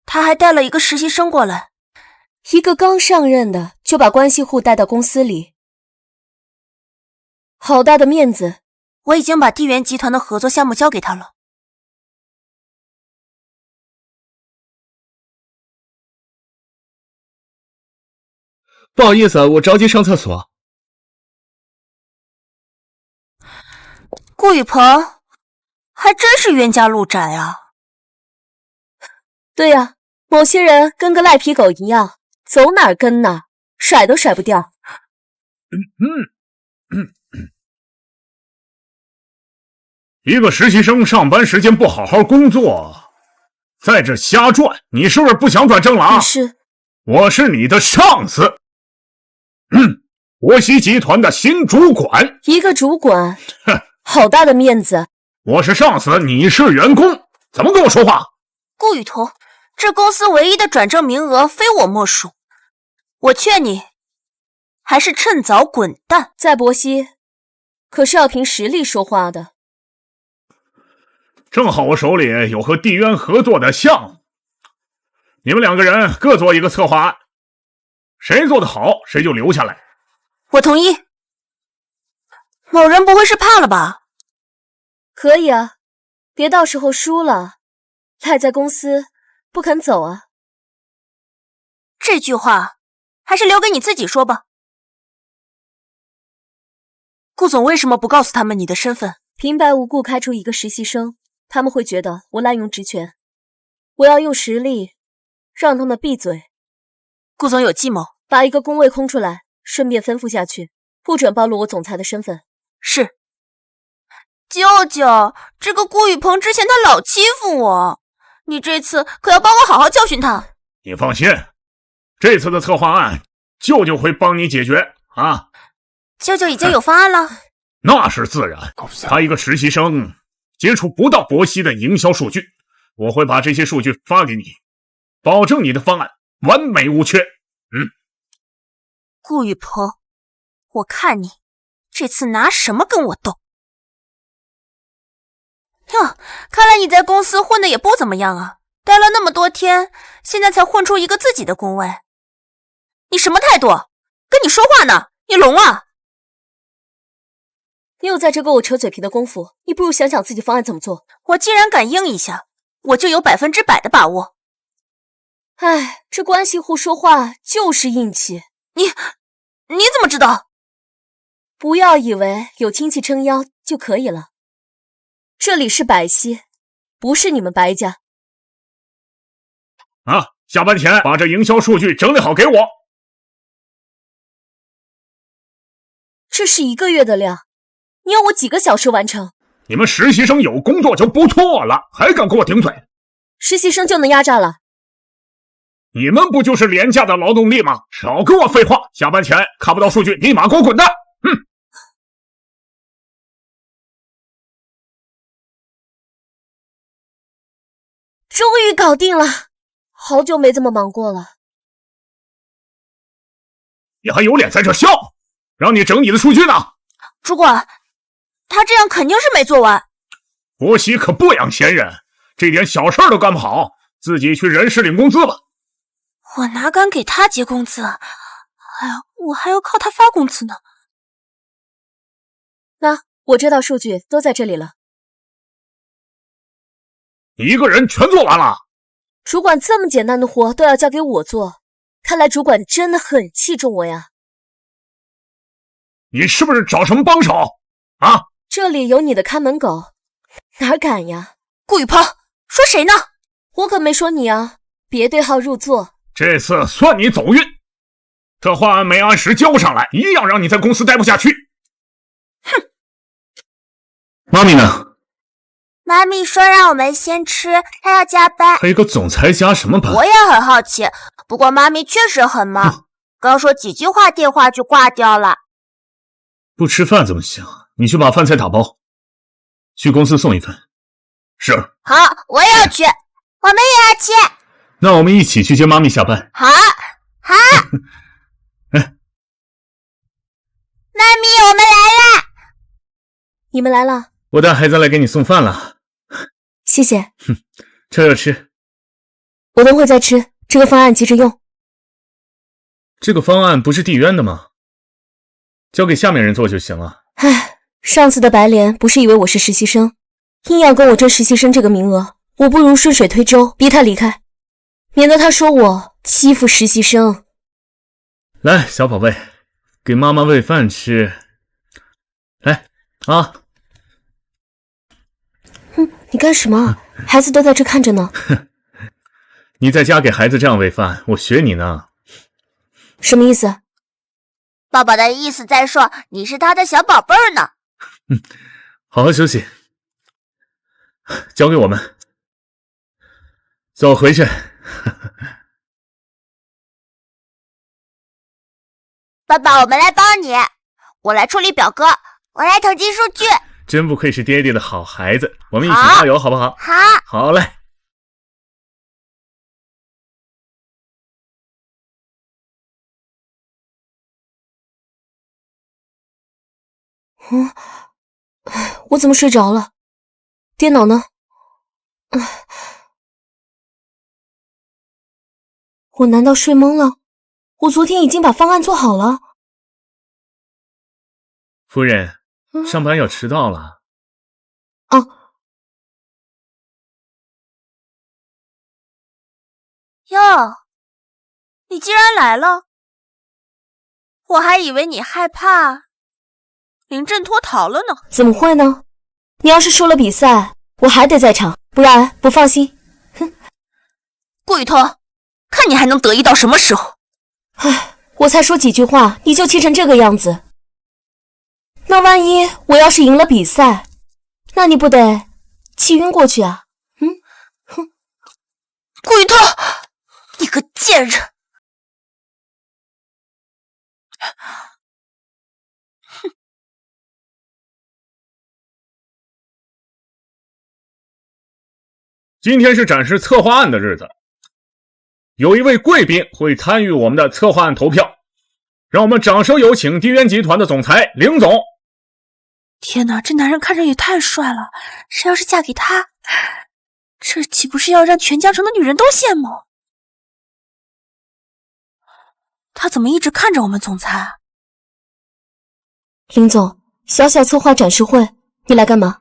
他还带了一个实习生过来。
一个刚上任的就把关系户带到公司里，好大的面子。
我已经把地缘集团的合作项目交给他了。
不好意思，我着急上厕所。
顾雨鹏，还真是冤家路窄啊。
对呀，某些人跟个赖皮狗一样，走哪儿跟哪儿，甩都甩不掉。
一个实习生上班时间不好好工作，在这瞎转，你是不是不想转正了啊？我是你的上司。博熙集团的新主管。
一个主管，好大的面子。
我是上司，你是员工，怎么跟我说话？
顾雨桐，这公司唯一的转正名额非我莫属。我劝你，还是趁早滚蛋。
在博熙，可是要凭实力说话的。
正好我手里有和地渊合作的项目，你们2个人各做一个策划案，谁做得好，谁就留下来。
我同意。某人不会是怕了吧？
可以啊，别到时候输了，赖在公司不肯走啊。
这句话还是留给你自己说吧。顾总为什么不告诉他们你的身份？
平白无故开除一个实习生，他们会觉得我滥用职权。我要用实力让他们闭嘴。
顾总有计谋，
把一个工位空出来，顺便吩咐下去，不准暴露我总裁的身份。
是。舅舅，这个顾雨鹏之前他老欺负我，你这次可要帮我好好教训他。
你放心，这次的策划案，舅舅会帮你解决啊。
舅舅已经有方案了？
那是自然。他一个实习生，接触不到博熙的营销数据，我会把这些数据发给你，保证你的方案完美无缺。
顾雨鹏，我看你这次拿什么跟我斗？哟，看来你在公司混的也不怎么样啊，待了那么多天，现在才混出一个自己的工位。你什么态度？跟你说话呢，你聋啊？
你有在这跟我扯嘴皮的功夫，你不如想想自己方案怎么做。
我既然敢应一下，我就有100%的把握。
唉，这关系户说话就是硬气。
你怎么知道？
不要以为有亲戚撑腰就可以了。这里是百熙，不是你们白家。
下班前把这营销数据整理好给我。
这是1个月的量，你要我几个小时完成？
你们实习生有工作就不错了，还敢跟我顶嘴？
实习生就能压榨了？
你们不就是廉价的劳动力吗？少跟我废话！下班前看不到数据，立马给我滚蛋！
终于搞定了，好久没这么忙过了。
你还有脸在这笑？让你整你的数据呢？
主管，他这样肯定是没做完。
博熙可不养闲人，这点小事都干不好，自己去人事领工资吧。
我哪敢给他结工资？哎呀，我还要靠他发工资呢。
那我这道数据都在这里了。
你一个人全做完了？
主管这么简单的活都要交给我做，看来主管真的很器重我呀。
你是不是找什么帮手啊？
这里有你的看门狗，哪敢呀？
顾雨鹏，说谁呢？
我可没说你啊，别对号入座。
这次算你走运，策划案没按时交上来，一样让你在公司待不下去。
哼！
妈咪呢？
妈咪说让我们先吃，她要加班。
还有个总裁加什么班？
我也很好奇，不过妈咪确实很忙，刚说几句话电话就挂掉了。
不吃饭怎么行？你去把饭菜打包，去公司送一份。
是。
好，我也要去，我们也要去。
那我们一起去接妈咪下班。
好，好。妈咪，我们来了。
你们来了。
我带孩子来给你送饭了。
谢谢。
趁热吃。
我等会再吃，这个方案急着用。
这个方案不是递渊的吗？交给下面人做就行了。
唉，上次的白莲不是以为我是实习生，硬要跟我争实习生这个名额，我不如顺水推舟，逼他离开，免得他说我欺负实习生。
来，小宝贝，给妈妈喂饭吃。来啊！
你干什么？孩子都在这看着呢。
你在家给孩子这样喂饭，我学你呢。
什么意思？
爸爸的意思在说你是他的小宝贝儿呢。
好好休息，交给我们。走，回去。
爸爸，我们来帮你，我来处理表格，我来统计数据。
真不愧是爹爹的好孩子，我们一起加油，好不好？
好，
好嘞。
我怎么睡着了？电脑呢？我难道睡懵了？我昨天已经把方案做好了。
夫人，上班要迟到了。
哟，你既然来了，我还以为你害怕临阵脱逃了呢。
怎么会呢？你要是输了比赛，我还得在场，不然不放心。哼！
顾雨桐，看你还能得意到什么时候？
我才说几句话，你就气成这个样子。那万一我要是赢了比赛，那你不得气晕过去啊？
哼！顾雨桐，你个贱人！哼！
今天是展示策划案的日子，有一位贵宾会参与我们的策划案投票，让我们掌声有请地渊集团的总裁凌总。
天哪，这男人看着也太帅了，谁要是嫁给他，这岂不是要让全江城的女人都羡慕？他怎么一直看着我们总裁啊？
林总，小小策划展示会，你来干嘛？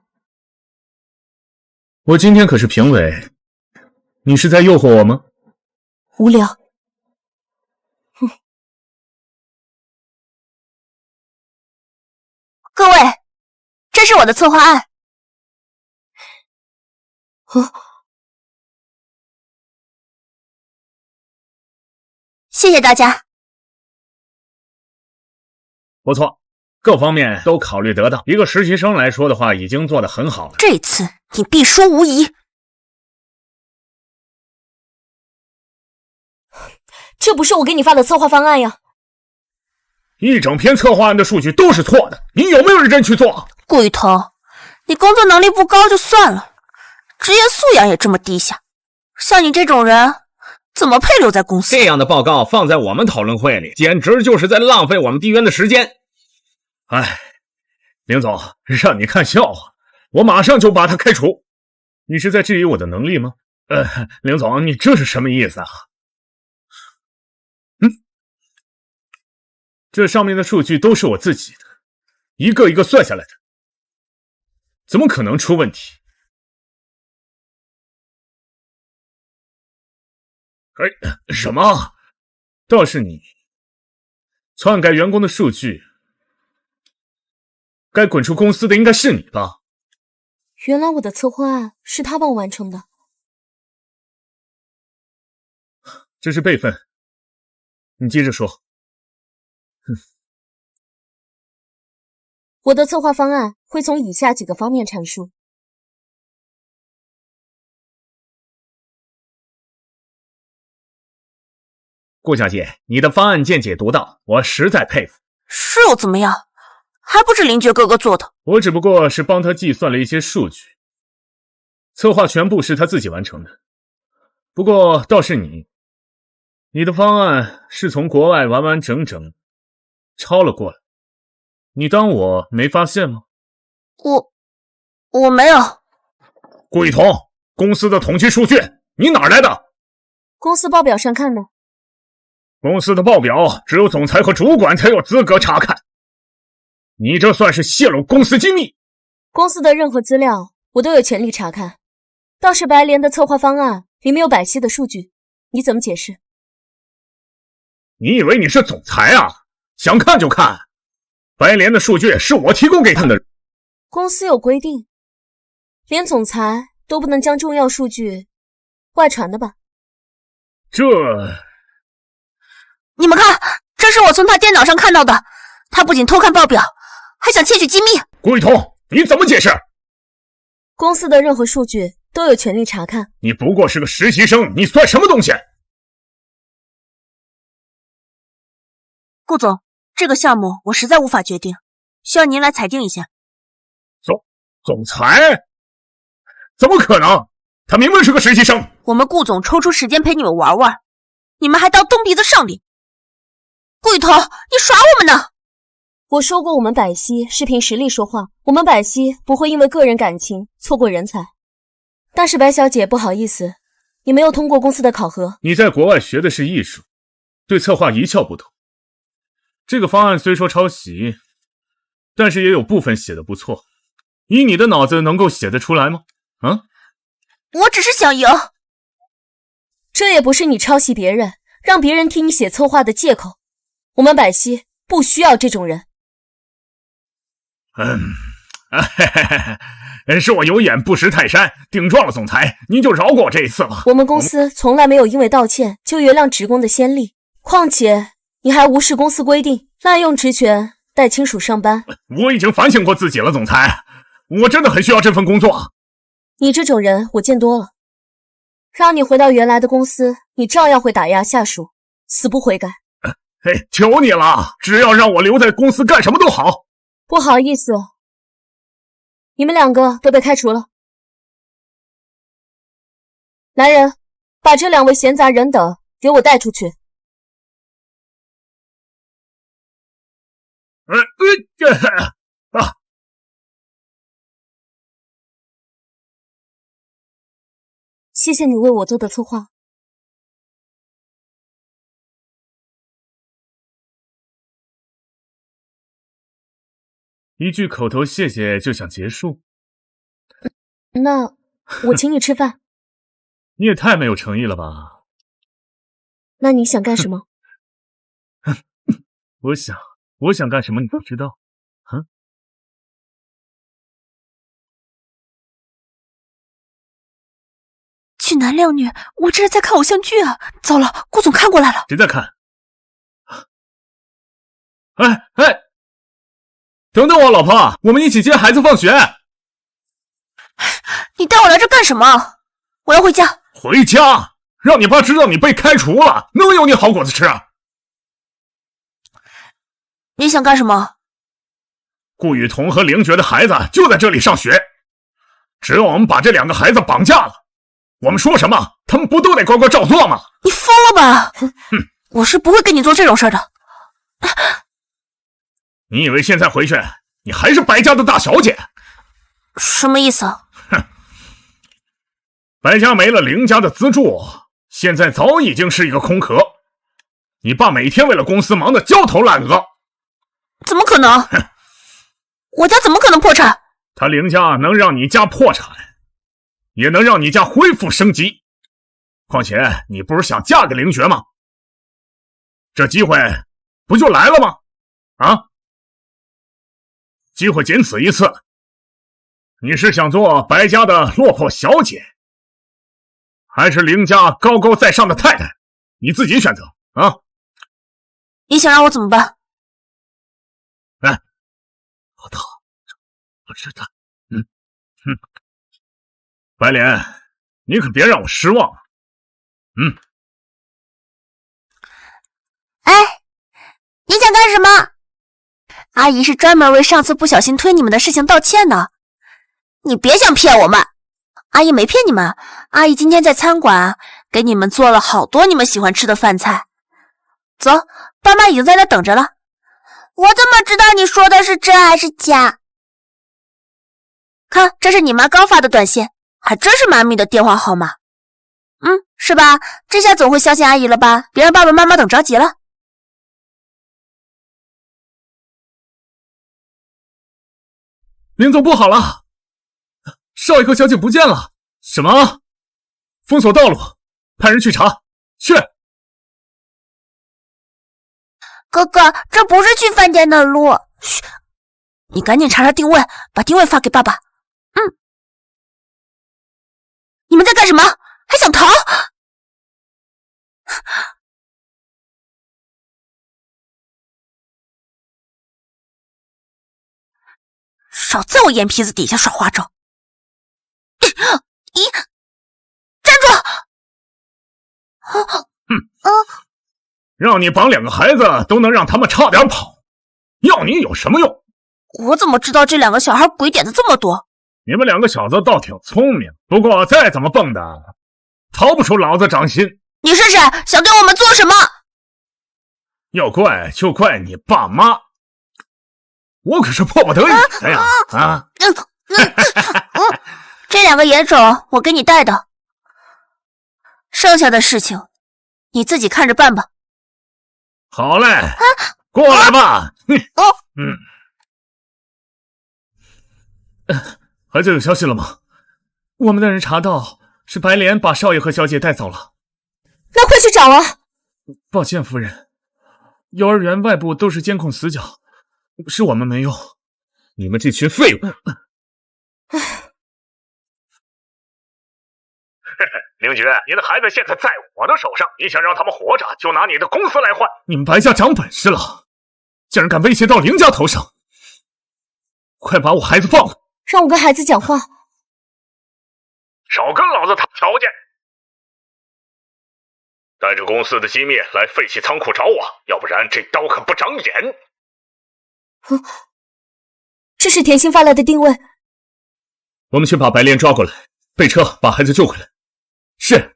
我今天可是评委，你是在诱惑我吗？
无聊。哼。
各位，这是我的策划案。谢谢大家。
不错，各方面都考虑得当。一个实习生来说的话，已经做得很好了。
这次你必输无疑。
这不是我给你发的策划方案呀！
一整篇策划案的数据都是错的，你有没有认真去做？
顾雨桐，你工作能力不高就算了，职业素养也这么低下，像你这种人怎么配留在公司？
这样的报告放在我们讨论会里，简直就是在浪费我们地渊的时间。
哎，凌总，让你看笑话，我马上就把他开除。你是在质疑我的能力吗？凌总，你这是什么意思啊？这上面的数据都是我自己的，一个一个算下来的，怎么可能出问题？什么？倒是你篡改员工的数据，该滚出公司的应该是你吧？
原来我的策划案是他帮我完成的。
这是备份，你接着说。
我的策划方案会从以下几个方面阐述。
顾小姐，你的方案见解独到，我实在佩服。
是又怎么样？还不是林觉哥哥做的。
我只不过是帮他计算了一些数据，策划全部是他自己完成的。不过倒是你的方案是从国外完完整整抄了过来，你当我没发现吗？
我没有。
顾雨桐，公司的统计数据你哪来的？
公司报表上看的。
公司的报表只有总裁和主管才有资格查看，你这算是泄露公司机密。
公司的任何资料我都有权利查看，倒是白莲的策划方案里面有百熙的数据，你怎么解释？
你以为你是总裁啊？想看就看，白莲的数据是我提供给他的。
公司有规定，连总裁都不能将重要数据外传的吧？
你们看，这是我从他电脑上看到的，他不仅偷看报表，还想窃取机密。
顾雨桐，你怎么解释？
公司的任何数据都有权利查看。
你不过是个实习生，你算什么东西？
顾总，这个项目我实在无法决定，需要您来裁定一下。
总裁？怎么可能？他明明是个实习生。
我们顾总抽出时间陪你们玩玩，你们还当蹬鼻子上脸。顾雨桐，你耍我们呢？
我说过我们百熙是凭实力说话，我们百熙不会因为个人感情错过人才。但是白小姐，不好意思，你没有通过公司的考核。
你在国外学的是艺术，对策划一窍不通。这个方案虽说抄袭，但是也有部分写得不错。以你的脑子能够写得出来吗？
我只是想赢。
这也不是你抄袭别人，让别人替你写策划的借口。我们百熙不需要这种人。
是我有眼不识泰山，顶撞了总裁，您就饶过我这一次吧。
我们公司从来没有因为道歉就原谅职工的先例，况且你还无视公司规定，滥用职权带亲属上班。
我已经反省过自己了，总裁，我真的很需要这份工作。
你这种人我见多了，让你回到原来的公司，你照样会打压下属，死不悔改。
嘿，求你了，只要让我留在公司干什么都好。
不好意思，你们2个都被开除了。来人，把这2位闲杂人等给我带出去。谢谢你为我做的策划。
一句口头谢谢就想结束？
那我请你吃饭。
你也太没有诚意了吧？
那你想干什么？
我想干什么你不知道？
俊男靓女，我这是在看偶像剧啊！糟了，顾总看过来了。
谁在看？哎，等等我，老婆，我们一起接孩子放学。
你带我来这干什么？我要回家。
回家？让你爸知道你被开除了，能有你好果子吃？
你想干什么？
顾雨桐和凌绝的孩子就在这里上学，只要我们把这2个孩子绑架了，我们说什么他们不都得乖乖照做吗？
你疯了吧？我是不会跟你做这种事的。
你以为现在回去你还是白家的大小姐？
什么意思？
白家没了凌家的资助，现在早已经是一个空壳。你爸每天为了公司忙得焦头烂额。
怎么可能？我家怎么可能破产？
他凌家能让你家破产，也能让你家恢复升级。况且你不是想嫁给凌绝吗？这机会不就来了吗？机会仅此一次。你是想做白家的落魄小姐，还是凌家高高在上的太太？你自己选择啊！
你想让我怎么办？
好的，我知道。白莲，你可别让我失望。
哎，你想干什么？阿姨是专门为上次不小心推你们的事情道歉的。你别想骗我们，阿姨没骗你们。阿姨今天在餐馆给你们做了好多你们喜欢吃的饭菜。走，爸妈已经在那等着了。我怎么知道你说的是真还是假？看，这是你妈刚发的短信，还真是妈咪的电话号码。是吧？这下总会相信阿姨了吧？别让爸爸妈妈等着急了。
林总不好了，少爷和小姐不见了。什么？封锁道路，派人去查。去。
哥哥，这不是去饭店的路。嘘，你赶紧查查定位，把定位发给爸爸。你们在干什么？还想逃？少在我眼皮子底下耍花招！咦，站住！
让你绑2个孩子都能让他们差点跑，要你有什么用？
我怎么知道这2个小孩鬼点子这么多？
你们2个小子倒挺聪明，不过再怎么蹦的，逃不出老子掌心。
你是谁？想对我们做什么？
要怪就怪你爸妈，我可是迫不得已的呀！
这2个野种我给你带的，剩下的事情你自己看着办吧。
好嘞，过来吧。
孩子有消息了吗？我们的人查到是白莲把少爷和小姐带走了。
那快去找啊！
抱歉，夫人，幼儿园外部都是监控死角，是我们没用。
你们这群废物！凌绝，你的孩子现在在我的手上，你想让他们活着，就拿你的公司来换。
你们白家长本事了，竟然敢威胁到凌家头上！快把我孩子放了！
让我跟孩子讲话。
少跟老子谈条件！带着公司的机密来废弃仓库找我，要不然这刀可不长眼。
这是甜心发来的定位。
我们去把白莲抓过来，备车把孩子救回来。是。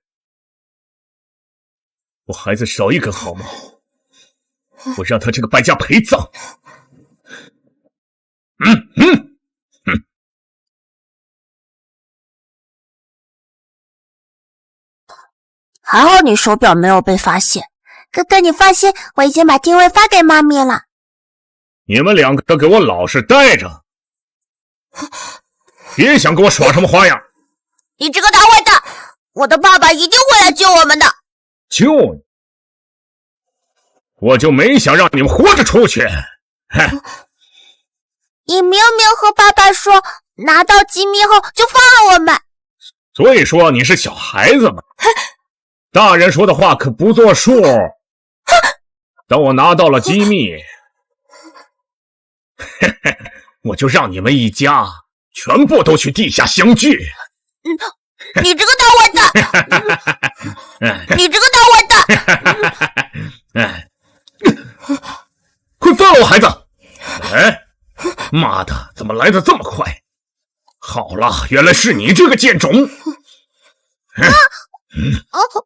我孩子少一根毫毛，我让他这个败家陪葬。
还好你手表没有被发现。哥哥，你放心，我已经把定位发给妈咪了。
你们两个都给我老实待着，别想给我耍什么花样！
你这个大坏蛋，我的爸爸一定会来救我们的。
救你？我就没想让你们活着出去。
你明明和爸爸说拿到机密后就放了我们。
所以说你是小孩子嘛，大人说的话可不作数。等我拿到了机密，我就让你们一家全部都去地下相聚。
你这个大坏蛋！你这个大坏蛋！
快放了我孩子！哎，妈的，怎么来的这么快？好了，原来是你这个贱种！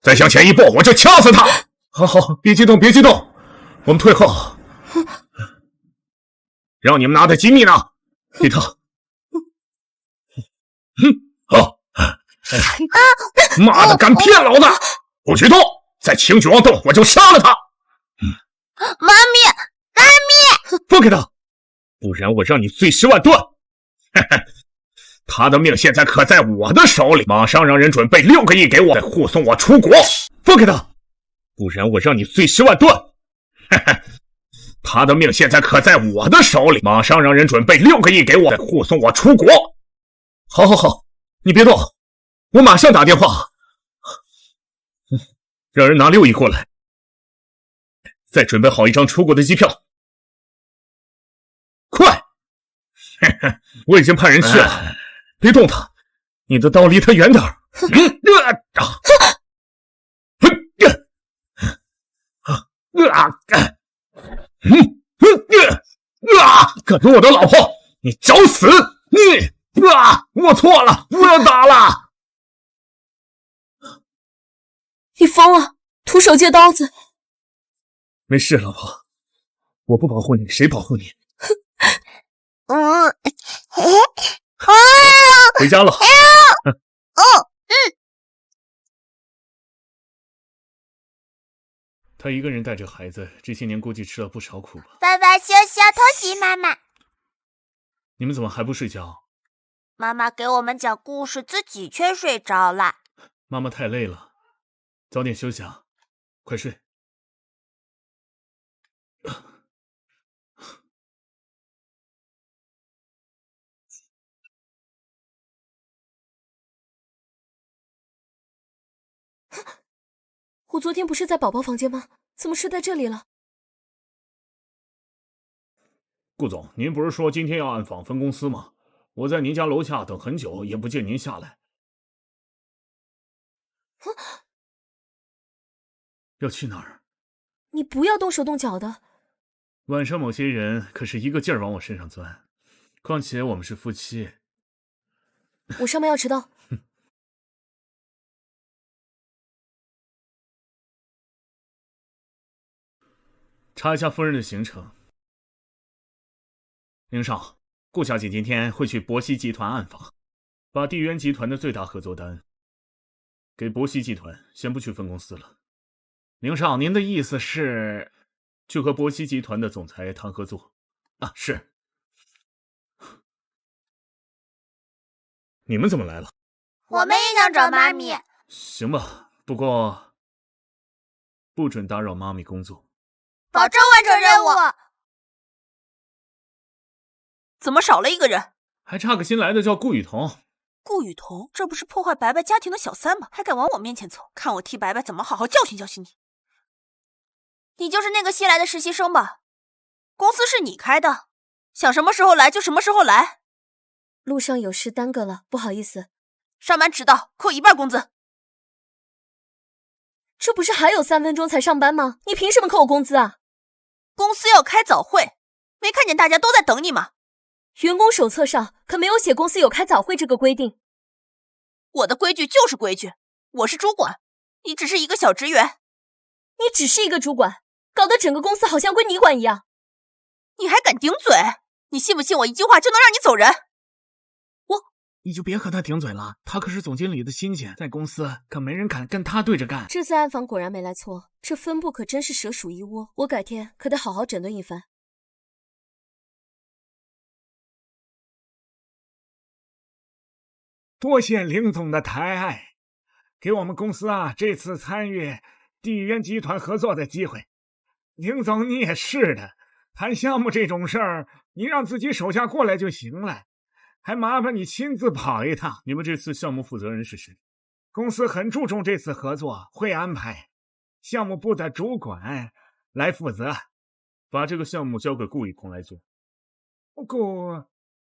再向前一步，我就掐死他！
好，别激动，别激动，我们退后。
让你们拿的机密呢？
给他。
好。妈的，敢骗老子！不许动！再轻举妄动，我就杀了他！
妈咪，
放开他，不然我让你碎尸万段！他的命现在可在我的手里，马上让人准备6个亿给我，再护送我出国。放开他，不然我让你碎尸万段！他的命现在可在我的手里，马上让人准备6个亿给我，再护送我出国。
好，你别动，我马上打电话，让人拿6亿过来，再准备好一张出国的机票。
快！
我已经派人去了，别动他，你的刀离他远点。
敢动我的老婆，你找死！我错了，不要打了！
你疯了，徒手借刀子。
没事，老婆，我不保护你，谁保护你？回家了。他一个人带着孩子，这些年估计吃了不少苦吧。
爸爸休息要偷袭妈妈。
你们怎么还不睡觉？
妈妈给我们讲故事，自己却睡着了。
妈妈太累了，早点休息啊，快睡。
我昨天不是在宝宝房间吗？怎么睡在这里了？
顾总，您不是说今天要暗访分公司吗？我在您家楼下等很久，也不见您下来。要去哪儿？
你不要动手动脚的。
晚上某些人可是一个劲儿往我身上钻，况且我们是夫妻。
我上班要迟到。
查一下夫人的行程。宁少，顾小姐今天会去博熙集团暗访，把地渊集团的最大合作单给博熙集团，先不去分公司了。宁少，您的意思是去和博熙集团的总裁谈合作？啊，是。你们怎么来了？
我们也想找妈咪。
行吧，不过不准打扰妈咪工作。
保证完成任务。
怎么少了一个人？
还差个新来的叫顾雨桐。
顾雨桐，这不是破坏白白家庭的小三吗？还敢往我面前凑，看我替白白怎么好好教训教训你。你就是那个新来的实习生吧？公司是你开的，想什么时候来就什么时候来。
路上有事耽搁了，不好意思。
上班迟到扣1半工资。
这不是还有3分钟才上班吗？你凭什么扣我工资啊？
公司要开早会，没看见大家都在等你吗？
员工手册上可没有写公司有开早会这个规定。
我的规矩就是规矩，我是主管，你只是一个小职员。
你只是一个主管，搞得整个公司好像归你管一样。
你还敢顶嘴？你信不信我一句话就能让你走人？
你就别和他顶嘴了，他可是总经理的亲戚，在公司可没人敢跟他对着干。
这次暗访果然没来错，这分部可真是蛇鼠一窝，我改天可得好好整顿一番。
多谢林总的抬爱，给我们公司这次参与地缘集团合作的机会。林总你也是的，谈项目这种事儿，你让自己手下过来就行了。还麻烦你亲自跑一趟。
你们这次项目负责人是谁？
公司很注重这次合作，会安排项目部的主管来负责，
把这个项目交给顾雨桐来做。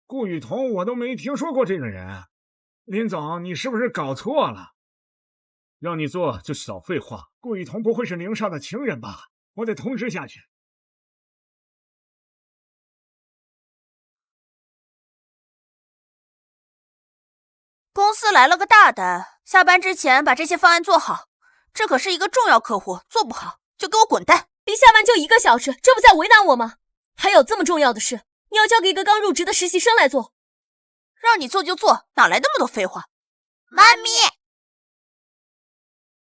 顾雨桐，我都没听说过这个人。林总，你是不是搞错了？
让你做就少废话。
顾雨桐不会是林少的情人吧？我得通知下去。
公司来了个大单，下班之前把这些方案做好。这可是一个重要客户，做不好就给我滚蛋！
离下班就1个小时，这不在为难我吗？还有这么重要的事，你要交给一个刚入职的实习生来做？
让你做就做，哪来那么多废话？妈咪，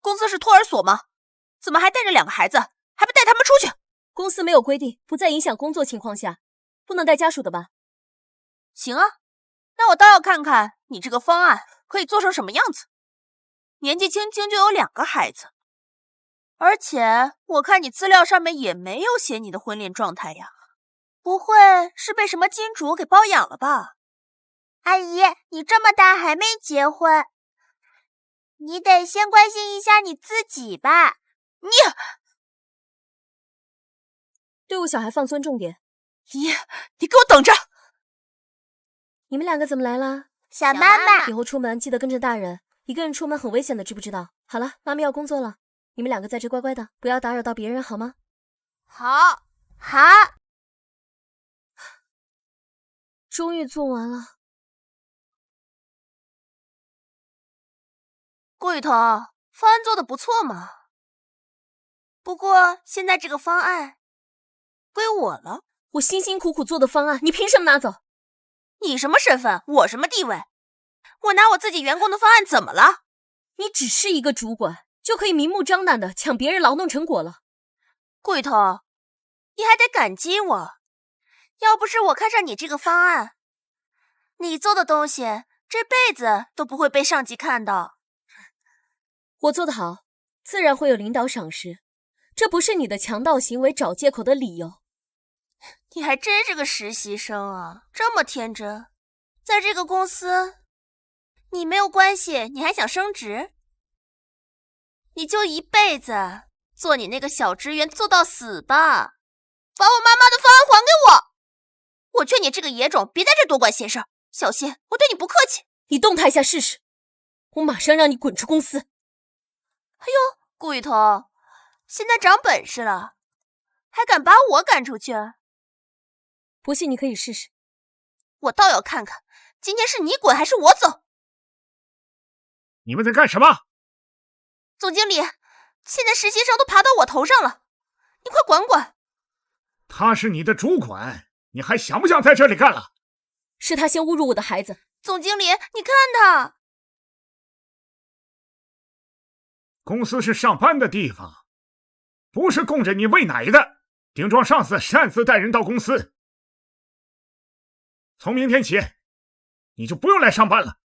公司是托儿所吗？怎么还带着2个孩子，还不带他们出去？
公司没有规定，不在影响工作情况下，不能带家属的吧？
行啊，那我倒要看看你这个方案可以做成什么样子。年纪轻轻就有2个孩子，而且我看你资料上面也没有写你的婚恋状态呀，不会是被什么金主给包养了吧？
阿姨，你这么大还没结婚，你得先关心一下你自己吧。
对我小孩放尊重点。
你给我等着！
你们2个怎么来了？
小妈妈，
以后出门记得跟着大人，一个人出门很危险的，知不知道？好了，妈咪要工作了，你们2个在这乖乖的，不要打扰到别人，好吗？
好。
终于做完了。
顾雨桐，方案做得不错嘛。不过现在这个方案归我了。
我辛辛苦苦做的方案，你凭什么拿走？
你什么身份？我什么地位？我拿我自己员工的方案怎么了？
你只是一个主管，就可以明目张胆的抢别人劳动成果了。
顾雨桐，你还得感激我。要不是我看上你这个方案，你做的东西这辈子都不会被上级看到。
我做得好，自然会有领导赏识，这不是你的强盗行为找借口的理由。
你还真是个实习生啊，这么天真。在这个公司，你没有关系，你还想升职？你就一辈子做你那个小职员做到死吧！把我妈妈的方案还给我！我劝你这个野种别在这多管闲事，小心我对你不客气。
你动他一下试试，我马上让你滚出公司。
哎呦，顾雨桐，现在长本事了，还敢把我赶出去？
不信你可以试试。
我倒要看看，今天是你滚还是我走。
你们在干什么？
总经理，现在实习生都爬到我头上了，你快管管。
他是你的主管，你还想不想在这里干了？
是他先侮辱我的孩子。
总经理，你看他。
公司是上班的地方，不是供着你喂奶的。顶撞上司，擅自带人到公司。从明天起，你就不用来上班了。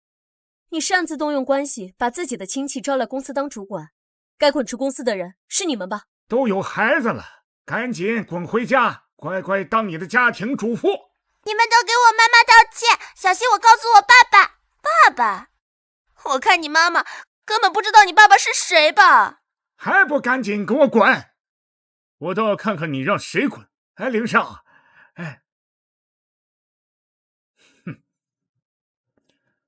你擅自动用关系，把自己的亲戚招来公司当主管，该滚出公司的人是你们吧？
都有孩子了，赶紧滚回家，乖乖当你的家庭主妇。
你们都给我妈妈道歉，小心我告诉我爸爸。爸爸？我看你妈妈根本不知道你爸爸是谁吧？
还不赶紧给我滚！
我倒要看看你让谁滚！
哎，凌少，哎，哼，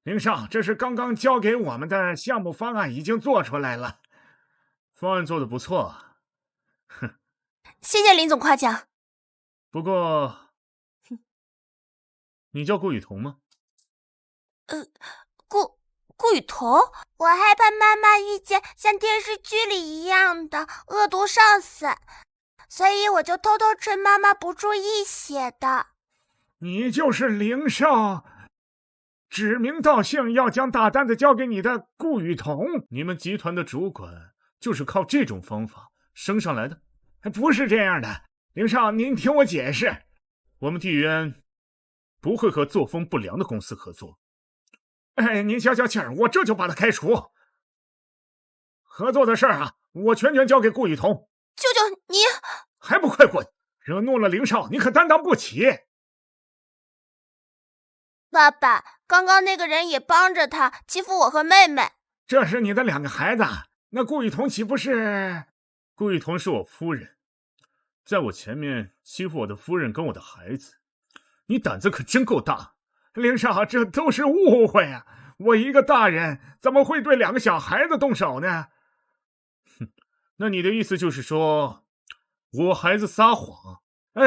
凌少，这是刚刚交给我们的项目方案已经做出来了，
方案做得不错啊。
哼，谢谢林总夸奖。
不过，你叫顾雨桐吗？
顾雨桐，
我害怕妈妈遇见像电视剧里一样的恶毒上司，所以我就偷偷趁妈妈不注意写的。
你就是凌少，指名道姓要将大单子交给你的顾雨桐。
你们集团的主管就是靠这种方法升上来的？
不是这样的，凌少，您听我解释，
我们地渊不会和作风不良的公司合作。
哎，您消消气儿，我这就把他开除。合作的事儿啊，我全权交给顾雨桐。
舅舅，你
还不快滚！惹怒了凌少，你可担当不起。
爸爸，刚刚那个人也帮着他欺负我和妹妹。
这是你的2个孩子，那顾雨桐岂不是？
顾雨桐是我夫人，在我前面欺负我的夫人跟我的孩子，你胆子可真够大。
凌少，这都是误会啊！我一个大人怎么会对2个小孩子动手呢？
哼，那你的意思就是说我孩子撒谎？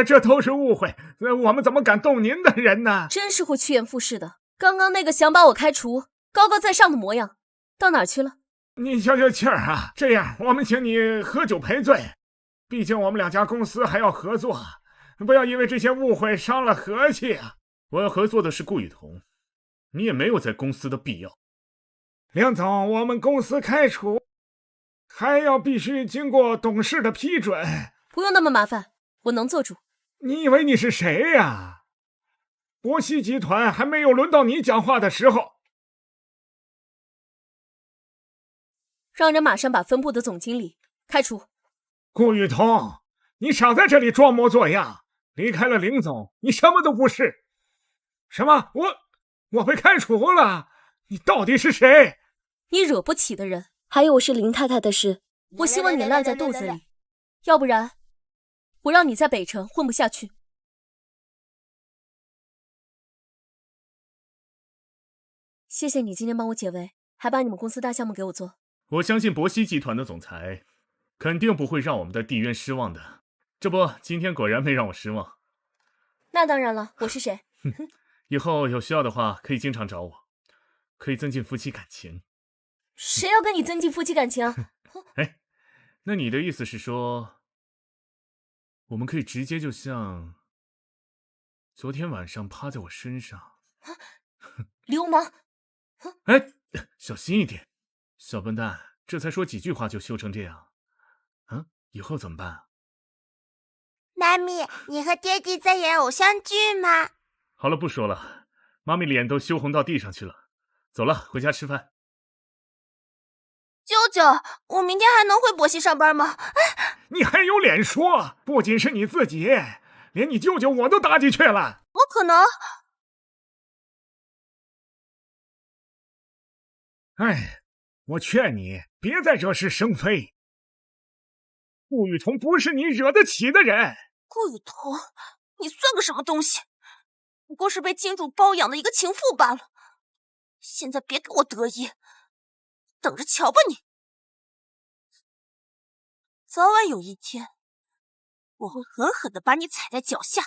这都是误会，我们怎么敢动您的人呢？
真是会趋炎附势的。刚刚那个想把我开除、高高在上的模样，到哪儿去了？
你消消气儿啊！这样，我们请你喝酒赔罪。毕竟我们2家公司还要合作，不要因为这些误会伤了和气啊！
我要合作的是顾雨桐，你也没有在公司的必要。
梁总，我们公司开除还要必须经过董事的批准。
不用那么麻烦，我能做主。
你以为你是谁呀？博熙集团还没有轮到你讲话的时候。
让人马上把分部的总经理开除。
顾雨桐，你少在这里装模作样，离开了林总，你什么都不是。什么？我被开除了？你到底是谁？
你惹不起的人。还有我是林太太的事，我希望你烂在肚子里，要不然我让你在北城混不下去。谢谢你今天帮我解围，还把你们公司大项目给我做。
我相信博熙集团的总裁肯定不会让我们的地渊失望的。这不，今天果然没让我失望。
那当然了，我是谁？
以后有需要的话可以经常找我，可以增进夫妻感情。
谁要跟你增进夫妻感情啊？
哎，那你的意思是说，我们可以直接就像昨天晚上趴在我身上？
流氓！
哎，小心一点，小笨蛋，这才说几句话就羞成这样，以后怎么办啊？
妈咪，你和爹地在演偶像剧吗？
好了，不说了，妈咪脸都羞红到地上去了。走了，回家吃饭。
舅舅，我明天还能回博熙上班吗？
你还有脸说？不仅是你自己，连你舅舅我都打进去了。
我可能……
哎，我劝你别再惹是生非。顾雨桐不是你惹得起的人。
顾雨桐，你算个什么东西？不过是被金主包养的一个情妇罢了。现在别给我得意，等着瞧吧你！早晚有一天，我会狠狠地把你踩在脚下。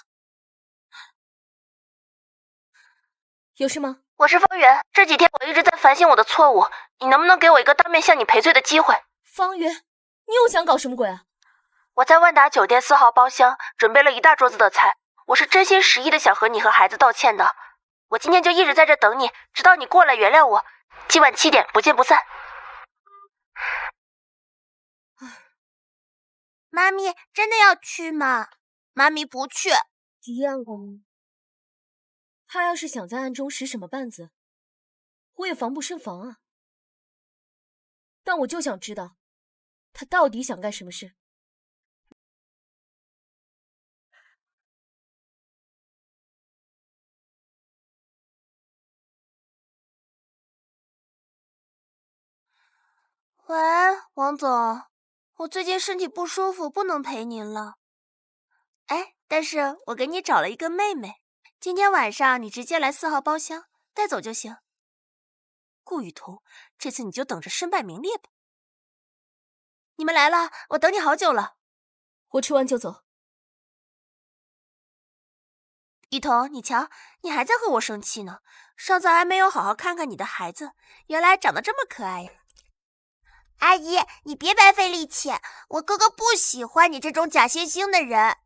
有事吗？
我是方圆，这几天我一直在反省我的错误，你能不能给我一个当面向你赔罪的机会？
方圆，你又想搞什么鬼啊？
我在万达酒店4号包厢准备了一大桌子的菜，我是真心实意的想和你和孩子道歉的。我今天就一直在这等你，直到你过来原谅我。今晚7点不见不散。妈咪真的要去吗？
妈咪不去。
迪安公，他要是想在暗中使什么绊子，我也防不胜防啊。但我就想知道，他到底想干什么事。
喂，王总，我最近身体不舒服，不能陪您了。哎，但是我给你找了一个妹妹，今天晚上你直接来4号包厢，带走就行。顾雨桐，这次你就等着身败名裂吧。你们来了，我等你好久了。
我吃完就走。
雨桐，你瞧，你还在和我生气呢。上次还没有好好看看你的孩子，原来长得这么可爱呀。
阿姨，你别白费力气，我哥哥不喜欢你这种假惺惺的人。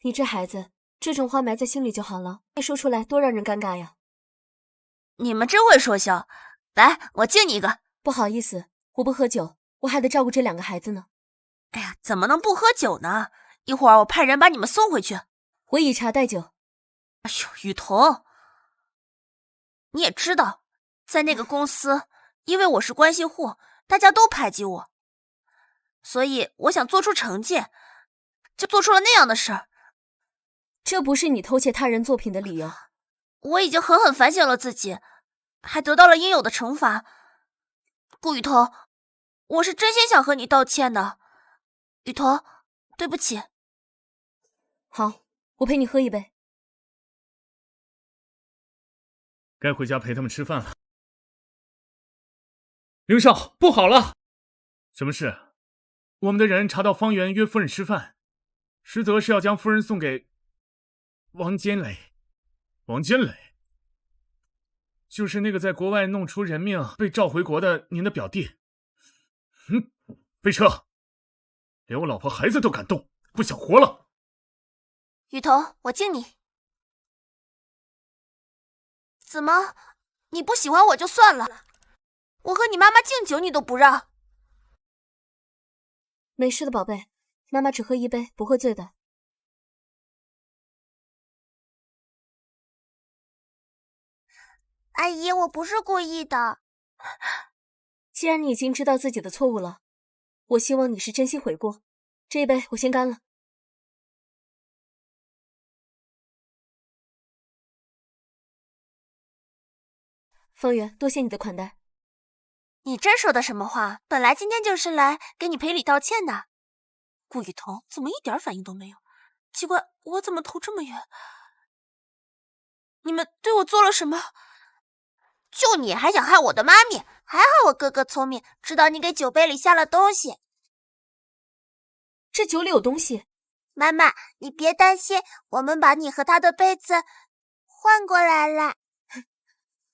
你这孩子，这种话埋在心里就好了，一说出来多让人尴尬呀。
你们真会说笑，来，我敬你一个。
不好意思，我不喝酒，我还得照顾这2个孩子呢。
哎呀，怎么能不喝酒呢？一会儿我派人把你们送回去。
我以茶代酒。
哎呦，雨桐，你也知道，在那个公司，因为我是关系户，大家都排挤我，所以我想做出成绩，就做出了那样的事儿。
这不是你偷窃他人作品的理由。
我已经狠狠反省了自己，还得到了应有的惩罚。顾雨桐，我是真心想和你道歉的。雨桐，对不起。
好，我陪你喝一杯。
该回家陪他们吃饭了。
凌少，不好了！
什么事？我们的人查到方圆约夫人吃饭，实则是要将夫人送给王坚磊。王坚磊，就是那个在国外弄出人命被召回国的您的表弟。飞车，连我老婆孩子都敢动，不想活了。
雨桐，我敬你。怎么，你不喜欢我就算了，我和你妈妈敬酒你都不让？
没事的，宝贝，妈妈只喝一杯，不会醉的。
阿姨，我不是故意的。
既然你已经知道自己的错误了，我希望你是真心悔过。这一杯我先干了。方圆，多谢你的款待。
你这说的什么话？本来今天就是来给你赔礼道歉的。顾雨桐怎么一点反应都没有？奇怪，我怎么头这么晕？你们对我做了什么？
就你还想害我的妈咪？还好我哥哥聪明，知道你给酒杯里下了东西。
这酒里有东西？
妈妈，你别担心，我们把你和他的杯子换过来了。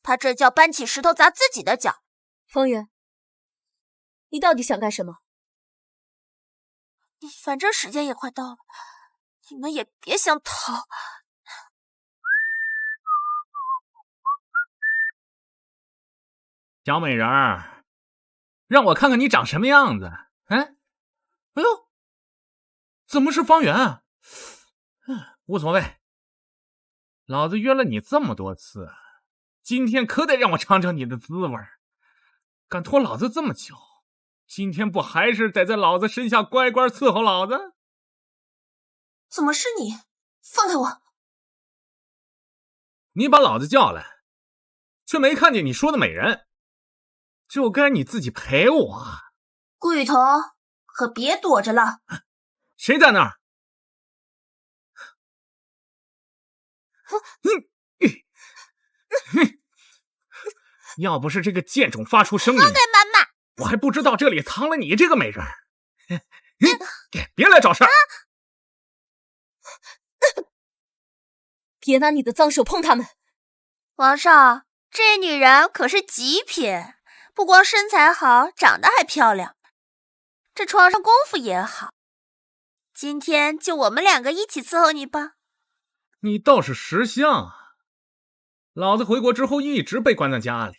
他这叫搬起石头砸自己的脚。
方圆，你到底想干什么？
反正时间也快到了，你们也别想逃。
小美人儿，让我看看你长什么样子。哎呦，怎么是方圆？无所谓，老子约了你这么多次，今天可得让我尝尝你的滋味。敢拖老子这么久，今天不还是得在老子身下乖乖伺候老子？
怎么是你？放开我！
你把老子叫来，却没看见你说的美人，就该你自己陪我。
顾雨桐，可别躲着了。
谁在那儿？要不是这个贱种发出声音，
放开妈妈！
我还不知道这里藏了你这个美人。别来找事儿！
别拿你的脏手碰他们！
皇上，这女人可是极品，不光身材好，长得还漂亮，这床上功夫也好。今天就我们2个一起伺候你吧。
你倒是识相啊！老子回国之后一直被关在家里，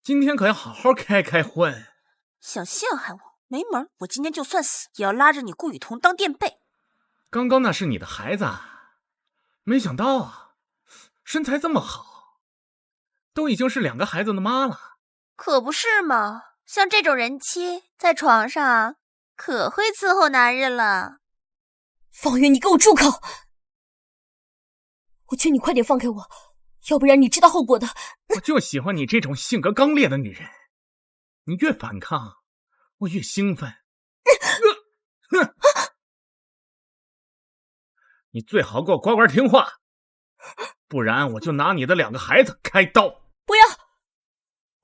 今天可要好好开开荤。
想陷害我，没门！我今天就算死，也要拉着你顾雨桐当垫背。
刚刚那是你的孩子，没想到啊，身材这么好，都已经是2个孩子的妈了。
可不是嘛，像这种人妻，在床上可会伺候男人了。
方圆，你给我住口！我劝你快点放开我，要不然你知道后果的。
我就喜欢你这种性格刚烈的女人。你越反抗，我越兴奋。你最好给我乖乖听话，不然我就拿你的2个孩子开刀。
不要！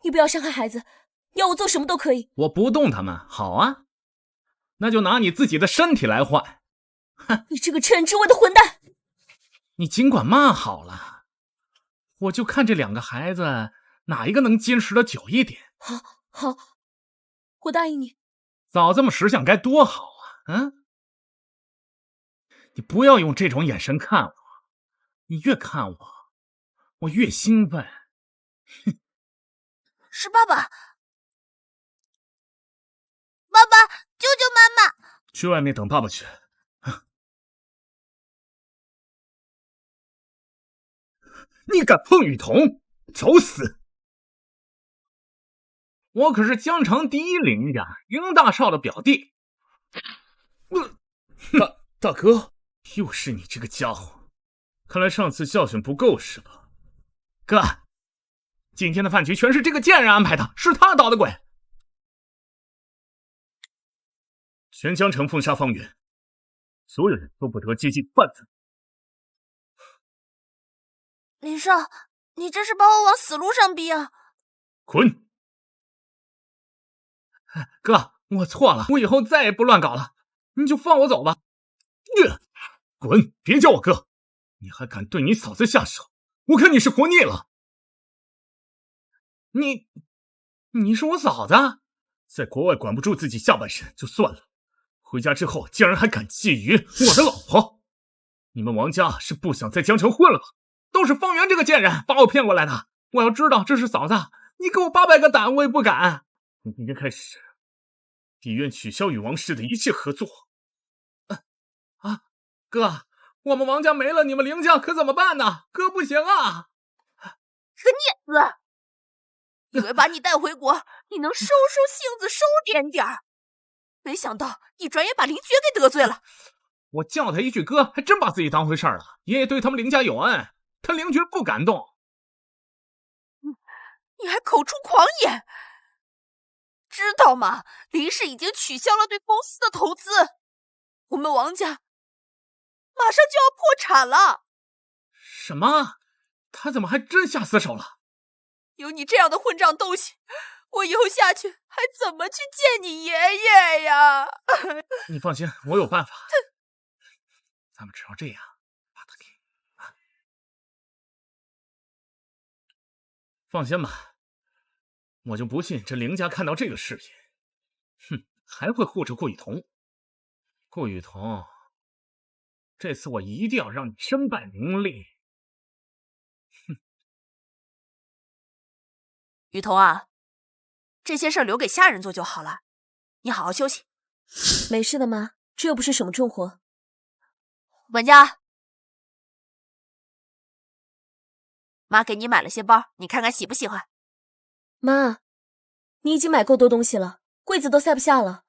你不要伤害孩子，要我做什么都可以。
我不动他们，好啊，那就拿你自己的身体来换。哼！
你这个趁人之危的混蛋！
你尽管骂好了，我就看这2个孩子哪一个能坚持的久一点。
好，我答应你。
早这么识相该多好啊！嗯，你不要用这种眼神看我，你越看我，我越兴奋。哼！
是爸爸，爸爸，救救妈妈！
去外面等爸爸去。
你敢碰雨桐，找死！我可是江城第一林家云大少的表弟。
大哥，又是你这个家伙，看来上次教训不够是吧？
哥，今天的饭局全是这个贱人安排的，是他捣的鬼。
全江城封杀方圆，所有人都不得接近半分。
林少，你这是把我往死路上逼啊！
滚！
哥，我错了，我以后再也不乱搞了，你就放我走吧。
滚！别叫我哥！你还敢对你嫂子下手，我看你是活腻了。
你是我嫂子？
在国外管不住自己下半身就算了，回家之后竟然还敢觊觎我的老婆！你们王家是不想在江城混了吧？
都是方圆这个贱人把我骗过来的。我要知道这是嫂子，你给我800个胆我也不敢。
从今天开始，底院取消与王氏的一切合作。
哥，我们王家没了，你们林家可怎么办呢？哥不行啊！
个孽子，以为把你带回国，你能收性子，收敛点儿，没想到一转眼把林爵给得罪了。
我叫他一句哥，还真把自己当回事了。爷爷对他们林家有恩，他林爵不敢动。
你还口出狂言，知道吗？林氏已经取消了对公司的投资，我们王家马上就要破产了。
什么？他怎么还真下死手了？
有你这样的混账东西，我以后下去还怎么去见你爷爷呀？
你放心，我有办法。咱们只要这样把他给……
放心吧，我就不信这林家看到这个视频，还会护着顾雨桐。顾雨桐，这次我一定要让你身败名裂。
雨桐啊，这些事儿留给下人做就好了，你好好休息。
没事的妈，这又不是什么重活。
管家，妈给你买了些包，你看看喜不喜欢？
妈，你已经买够多东西了，柜子都塞不下了。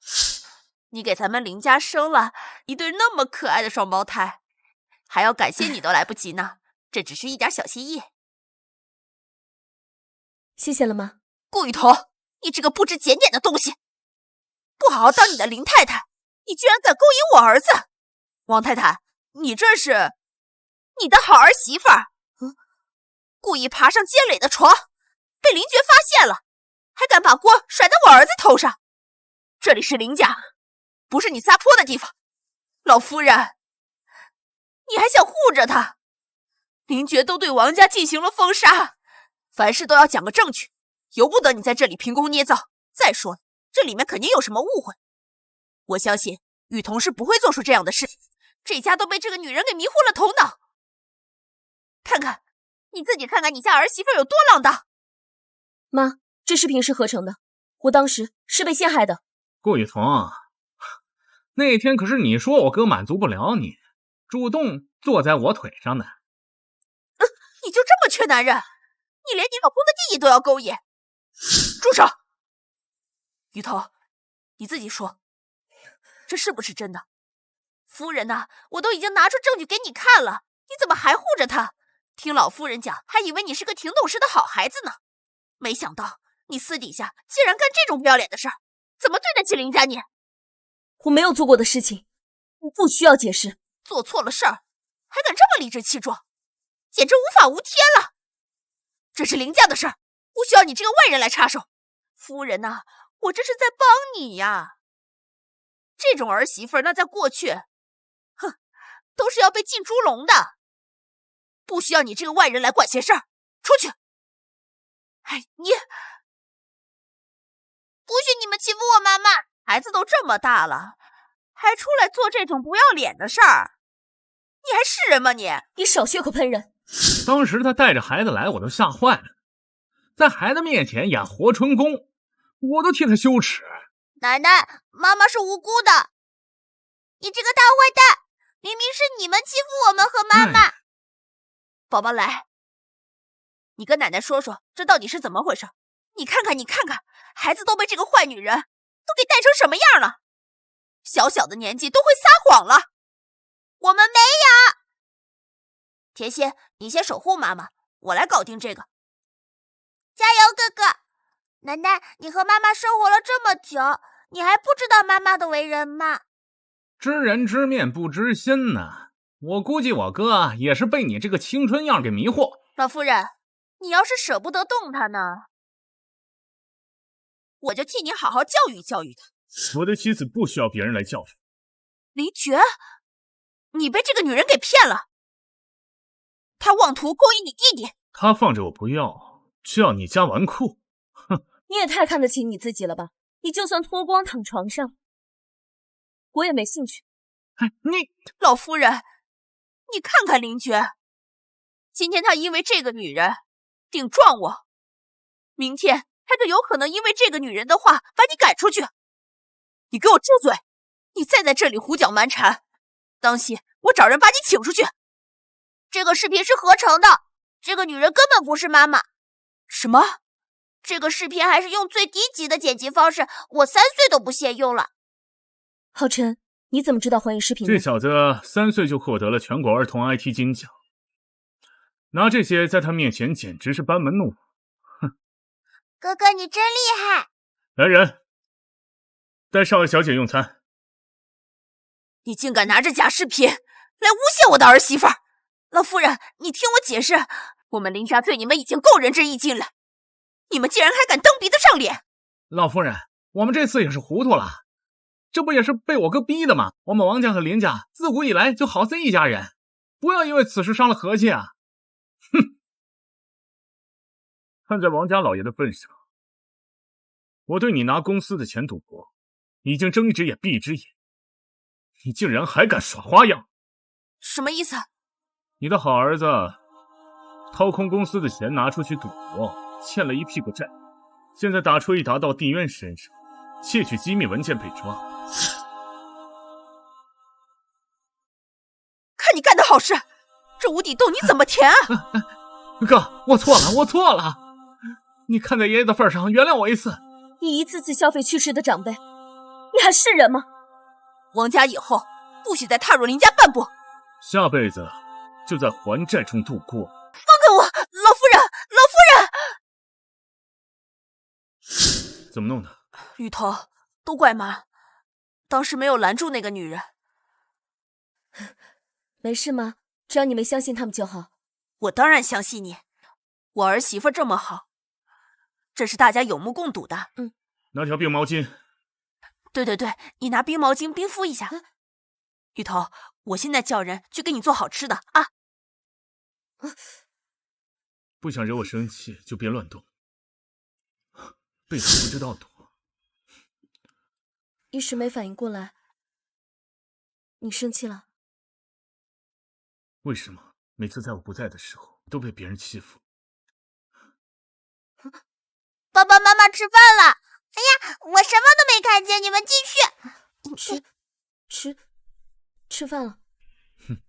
你给咱们林家生了一对那么可爱的双胞胎，还要感谢你都来不及呢，这只是一点小心意。
谢谢了妈。
顾雨桐，你这个不知检点的东西，不好好当你的林太太，你居然敢勾引我儿子！王太太，你这是你的好儿媳妇儿，故意爬上监垒的床，被林爵发现了，还敢把锅甩在我儿子头上。这里是林家，不是你撒泼的地方。老夫人，你还想护着他？林爵都对王家进行了封杀，凡事都要讲个证据，由不得你在这里凭空捏造。再说了，这里面肯定有什么误会。我相信雨桐是不会做出这样的事，这家都被这个女人给迷糊了头脑。看看，你自己看看你家儿媳妇有多浪荡。
妈，这视频是合成的，我当时是被陷害的。
顾雨桐，那天可是你说我哥满足不了你，主动坐在我腿上的。
你就这么缺男人？你连你老公的弟弟都要勾引？住手！雨桐，你自己说，这是不是真的？夫人呐，我都已经拿出证据给你看了，你怎么还护着他？听老夫人讲，还以为你是个挺懂事的好孩子呢，没想到
你私底下竟然干这种不要脸的事儿，怎么对得起林家你？
我没有做过的事情，我不需要解释。
做错了事儿，还敢这么理直气壮，简直无法无天了。这是林家的事儿，不需要你这个外人来插手。夫人呐，我这是在帮你呀。这种儿媳妇儿，那在过去，哼，都是要被进猪笼的。不需要你这个外人来管闲事儿，出去。哎，你不许你们欺负我妈妈！孩子都这么大了，还出来做这种不要脸的事儿，你还是人吗你？
你少血口喷人！
当时他带着孩子来，我都吓坏了，在孩子面前演活春宫，我都替他羞耻。
奶奶，妈妈是无辜的。你这个大坏蛋，明明是你们欺负我们和妈妈。宝宝来，你跟奶奶说说，这到底是怎么回事？你看看，孩子都被这个坏女人都给带成什么样了？小小的年纪都会撒谎了。我们没有。甜心，你先守护妈妈，我来搞定这个。加油，哥哥！奶奶，你和妈妈生活了这么久，你还不知道妈妈的为人吗？
知人知面不知心呢。我估计我哥也是被你这个青春样给迷惑。
老夫人，你要是舍不得动他呢，我就替你好好教育教育他。
我的妻子不需要别人来教育。
林觉，你被这个女人给骗了，她妄图勾引你弟弟。
他放着我不要，却要你家纨绔。哼！
你也太看得起你自己了吧？你就算脱光躺床上，我也没兴趣。
哎，你
老夫人，你看看林觉，今天他因为这个女人顶撞我，明天他就有可能因为这个女人的话把你赶出去。你给我住嘴！你再在这里胡搅蛮缠，当心我找人把你请出去。这个视频是合成的，这个女人根本不是妈妈。什么？这个视频还是用最低级的剪辑方式，我3岁都不屑用了。
浩辰，你怎么知道怀疑视频呢？
这小子3岁就获得了全国儿童 IT 金奖，拿这些在他面前简直是班门弄斧。哼！
哥哥，你真厉害！
来人，带少爷小姐用餐。
你竟敢拿着假视频来诬陷我的儿媳妇儿！老夫人，你听我解释，我们林家对你们已经够仁至义尽了，你们竟然还敢蹬鼻子上脸！
老夫人，我们这次也是糊涂了，这不也是被我哥逼的吗？我们王家和林家自古以来就好似一家人，不要因为此事伤了和气啊！
哼！看在王家老爷的份上，我对你拿公司的钱赌博，已经睁一只眼闭一只眼，你竟然还敢耍花样！
什么意思？
你的好儿子掏空公司的钱拿出去赌博，欠了一屁股债，现在打出一沓到地渊身上，窃取机密文件被抓。
看你干的好事，这无底洞你怎么填啊？
哥，我错了，你看在爷爷的份上原谅我一次。
你一次次消费去世的长辈，你还是人吗？
王家以后不许再踏入林家半步，
下辈子就在还债中度过。
放开我！老夫人，老夫人！
怎么弄的？
雨桐，都怪妈，当时没有拦住那个女人。
没事吗？只要你没相信他们就好。
我当然相信你，我儿媳妇这么好，这是大家有目共睹的。
拿条冰毛巾。
对，你拿冰毛巾冰敷一下。雨桐，我现在叫人去给你做好吃的啊。
不想惹我生气就别乱动，被他不知道躲。
一时没反应过来，你生气了？
为什么每次在我不在的时候都被别人欺负？
爸爸妈妈吃饭了。哎呀，我什么都没看见，你们继续。
吃饭了。
哼，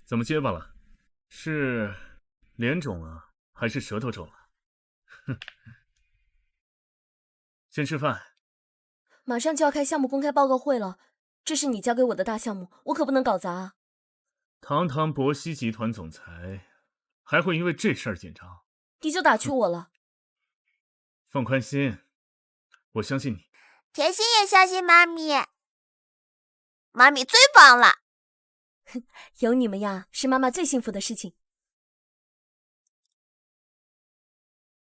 怎么结巴了？是脸肿了还是舌头肿了？哼，先吃饭。
马上就要开项目公开报告会了，这是你交给我的大项目，我可不能搞砸啊。
堂堂博熙集团总裁，还会因为这事儿紧张？
你就打趣我了。
放宽心，我相信你。
甜心也相信妈咪，妈咪最棒了。
有你们呀，是妈妈最幸福的事情。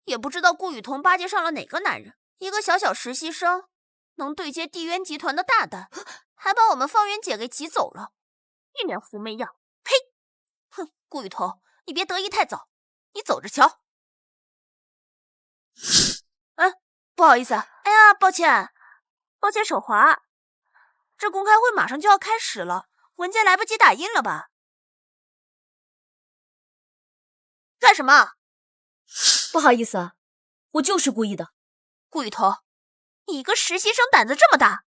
也不知道顾雨桐巴结上了哪个男人，一个小小实习生能对接地渊集团的大单，还把我们方圆姐给挤走了，一脸狐媚样。呸！哼，顾雨桐，你别得意太早，你走着瞧。不好意思，哎呀，抱歉手滑。这公开会马上就要开始了，文件来不及打印了吧？干什么？
不好意思啊，我就是故意的。
顾雨桐，你一个实习生胆子这么大？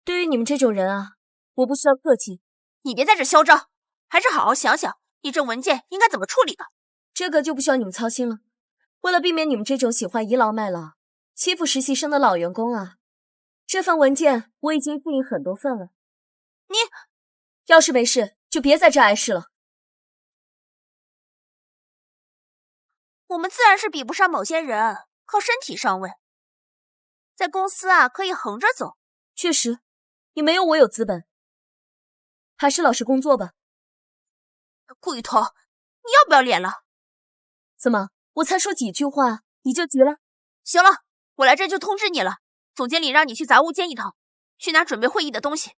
对于你们这种人啊，我不需要客气。
你别在这嚣张，还是好好想想，你这文件应该怎么处理的。
这个就不需要你们操心了。为了避免你们这种喜欢倚老卖老、欺负实习生的老员工啊，这份文件我已经复印很多份了。
你
要是没事，就别在这碍事了。
我们自然是比不上某些人靠身体上位，在公司啊可以横着走。
确实，你没有我有资本，还是老实工作吧。
顾雨桐，你要不要脸了？
怎么，我才说几句话你就急了？
行了，我来这就通知你了，总经理让你去杂物间一趟，去拿准备会议的东西。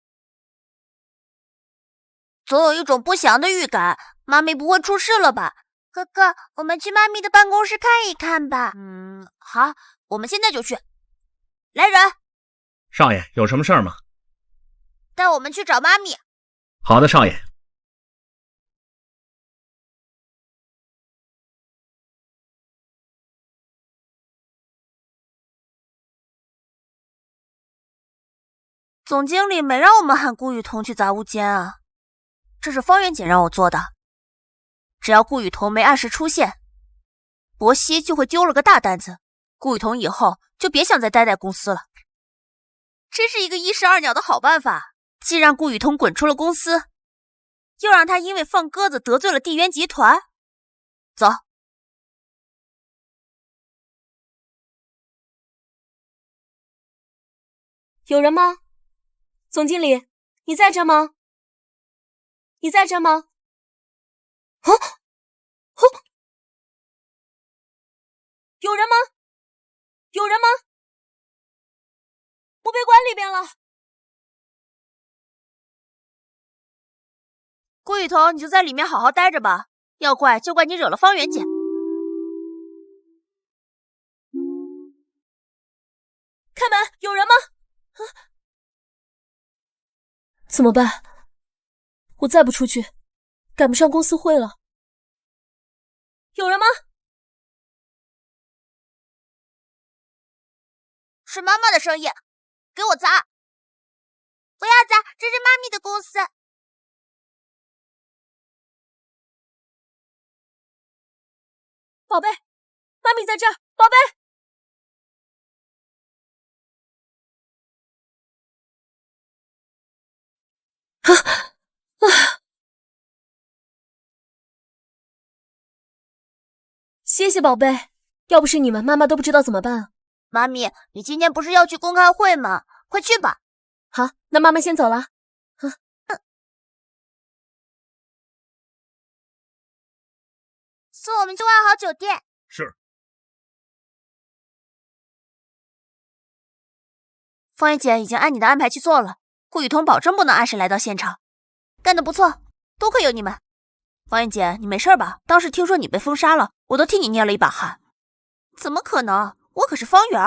总有一种不祥的预感，妈咪不会出事了吧？
哥哥，我们去妈咪的办公室看一看吧。
好，我们现在就去。来人，
少爷，有什么事儿吗？
带我们去找妈咪。
好的，少爷。
总经理没让我们喊顾雨桐去杂物间啊，这是方圆姐让我做的。只要顾雨桐没按时出现，博熙就会丢了个大单子，顾雨桐以后就别想再待在公司了。真是一个一石二鸟的好办法，既让顾雨桐滚出了公司，又让他因为放鸽子得罪了地渊集团。走。
有人吗？总经理，你在这吗？你在这吗？有人吗？有人吗？我被关里边了。
顾雨桐，你就在里面好好待着吧，要怪就怪你惹了方圆姐。
开门，有人吗？怎么办？我再不出去，赶不上公司会了。有人吗？
是妈妈的声音，给我砸！不要砸，这是妈咪的公司。
宝贝，妈咪在这儿，宝贝。谢谢宝贝，要不是你们，妈妈都不知道怎么办啊。
妈咪，你今天不是要去公开会吗？快去吧。
好，那妈妈先走了。
送我们去万豪酒店。
是。
方圆姐已经按你的安排去做了，顾雨桐保证不能按时来到现场。干得不错，多亏有你们。方圆姐，你没事吧？当时听说你被封杀了，我都替你捏了一把汗。怎么可能？我可是方圆，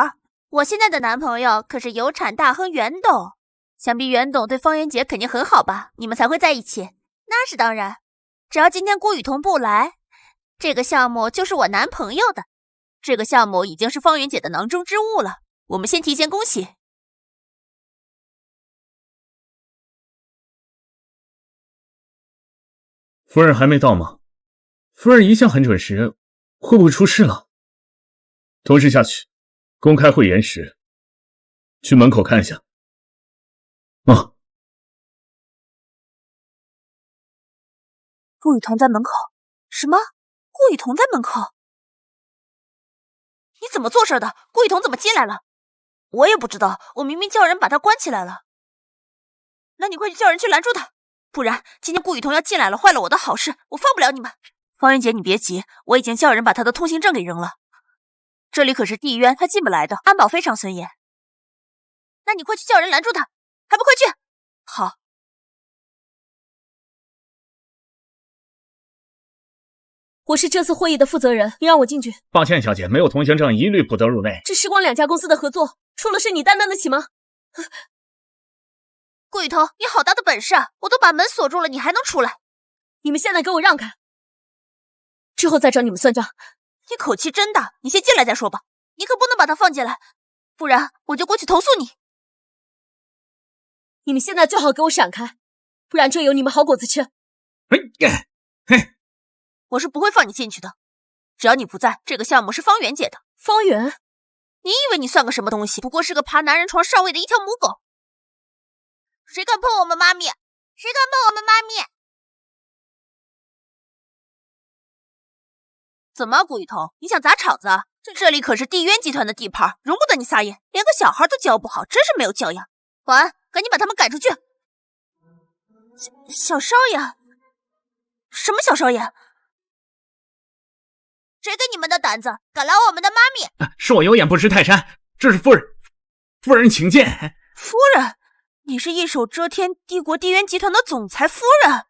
我现在的男朋友可是有产大亨袁董，想必袁董对方圆姐肯定很好吧，你们才会在一起。那是当然，只要今天顾雨桐不来，这个项目就是我男朋友的。这个项目已经是方圆姐的囊中之物了，我们先提前恭喜。
夫人还没到吗？夫人一向很准时，会不会出事了？通知下去，公开会延时，去门口看一下。啊，
顾雨桐在门口？什么？顾雨桐在门口？你怎么做事的？顾雨桐怎么进来了？我也不知道，我明明叫人把他关起来了。那你快去叫人去拦住他，不然今天顾雨桐要进来了，坏了我的好事，我放不了你们。方圆姐，你别急，我已经叫人把他的通行证给扔了。这里可是地渊，他进不来的，安保非常森严。那你快去叫人拦住他，还不快去？好。
我是这次会议的负责人，你让我进去。
抱歉，小姐，没有通行证，一律不得入内。
这时光2家公司的合作，出了事你担当得起吗？
顾雨桐，你好大的本事啊！我都把门锁住了，你还能出来？
你们现在给我让开，之后再找你们算账。
你口气真大，你先进来再说吧。你可不能把他放进来，不然我就过去投诉你。
你们现在最好给我闪开，不然这有你们好果子吃。
我是不会放你进去的，只要你不在，这个项目是方圆姐的。
方圆，
你以为你算个什么东西？不过是个爬男人床上位的一条母狗。谁敢碰我们妈咪？谁敢碰我们妈咪？怎么，顾雨桐，你想砸场子啊？这里可是地渊集团的地盘，容不得你撒野，连个小孩都教不好，真是没有教养。保安，赶紧把他们赶出去。小少爷？什么小少爷？谁给你们的胆子，敢拦我们的妈咪？
是我有眼不识泰山，这是夫人请见。
夫人？你是一手遮天帝国地渊集团的总裁夫人？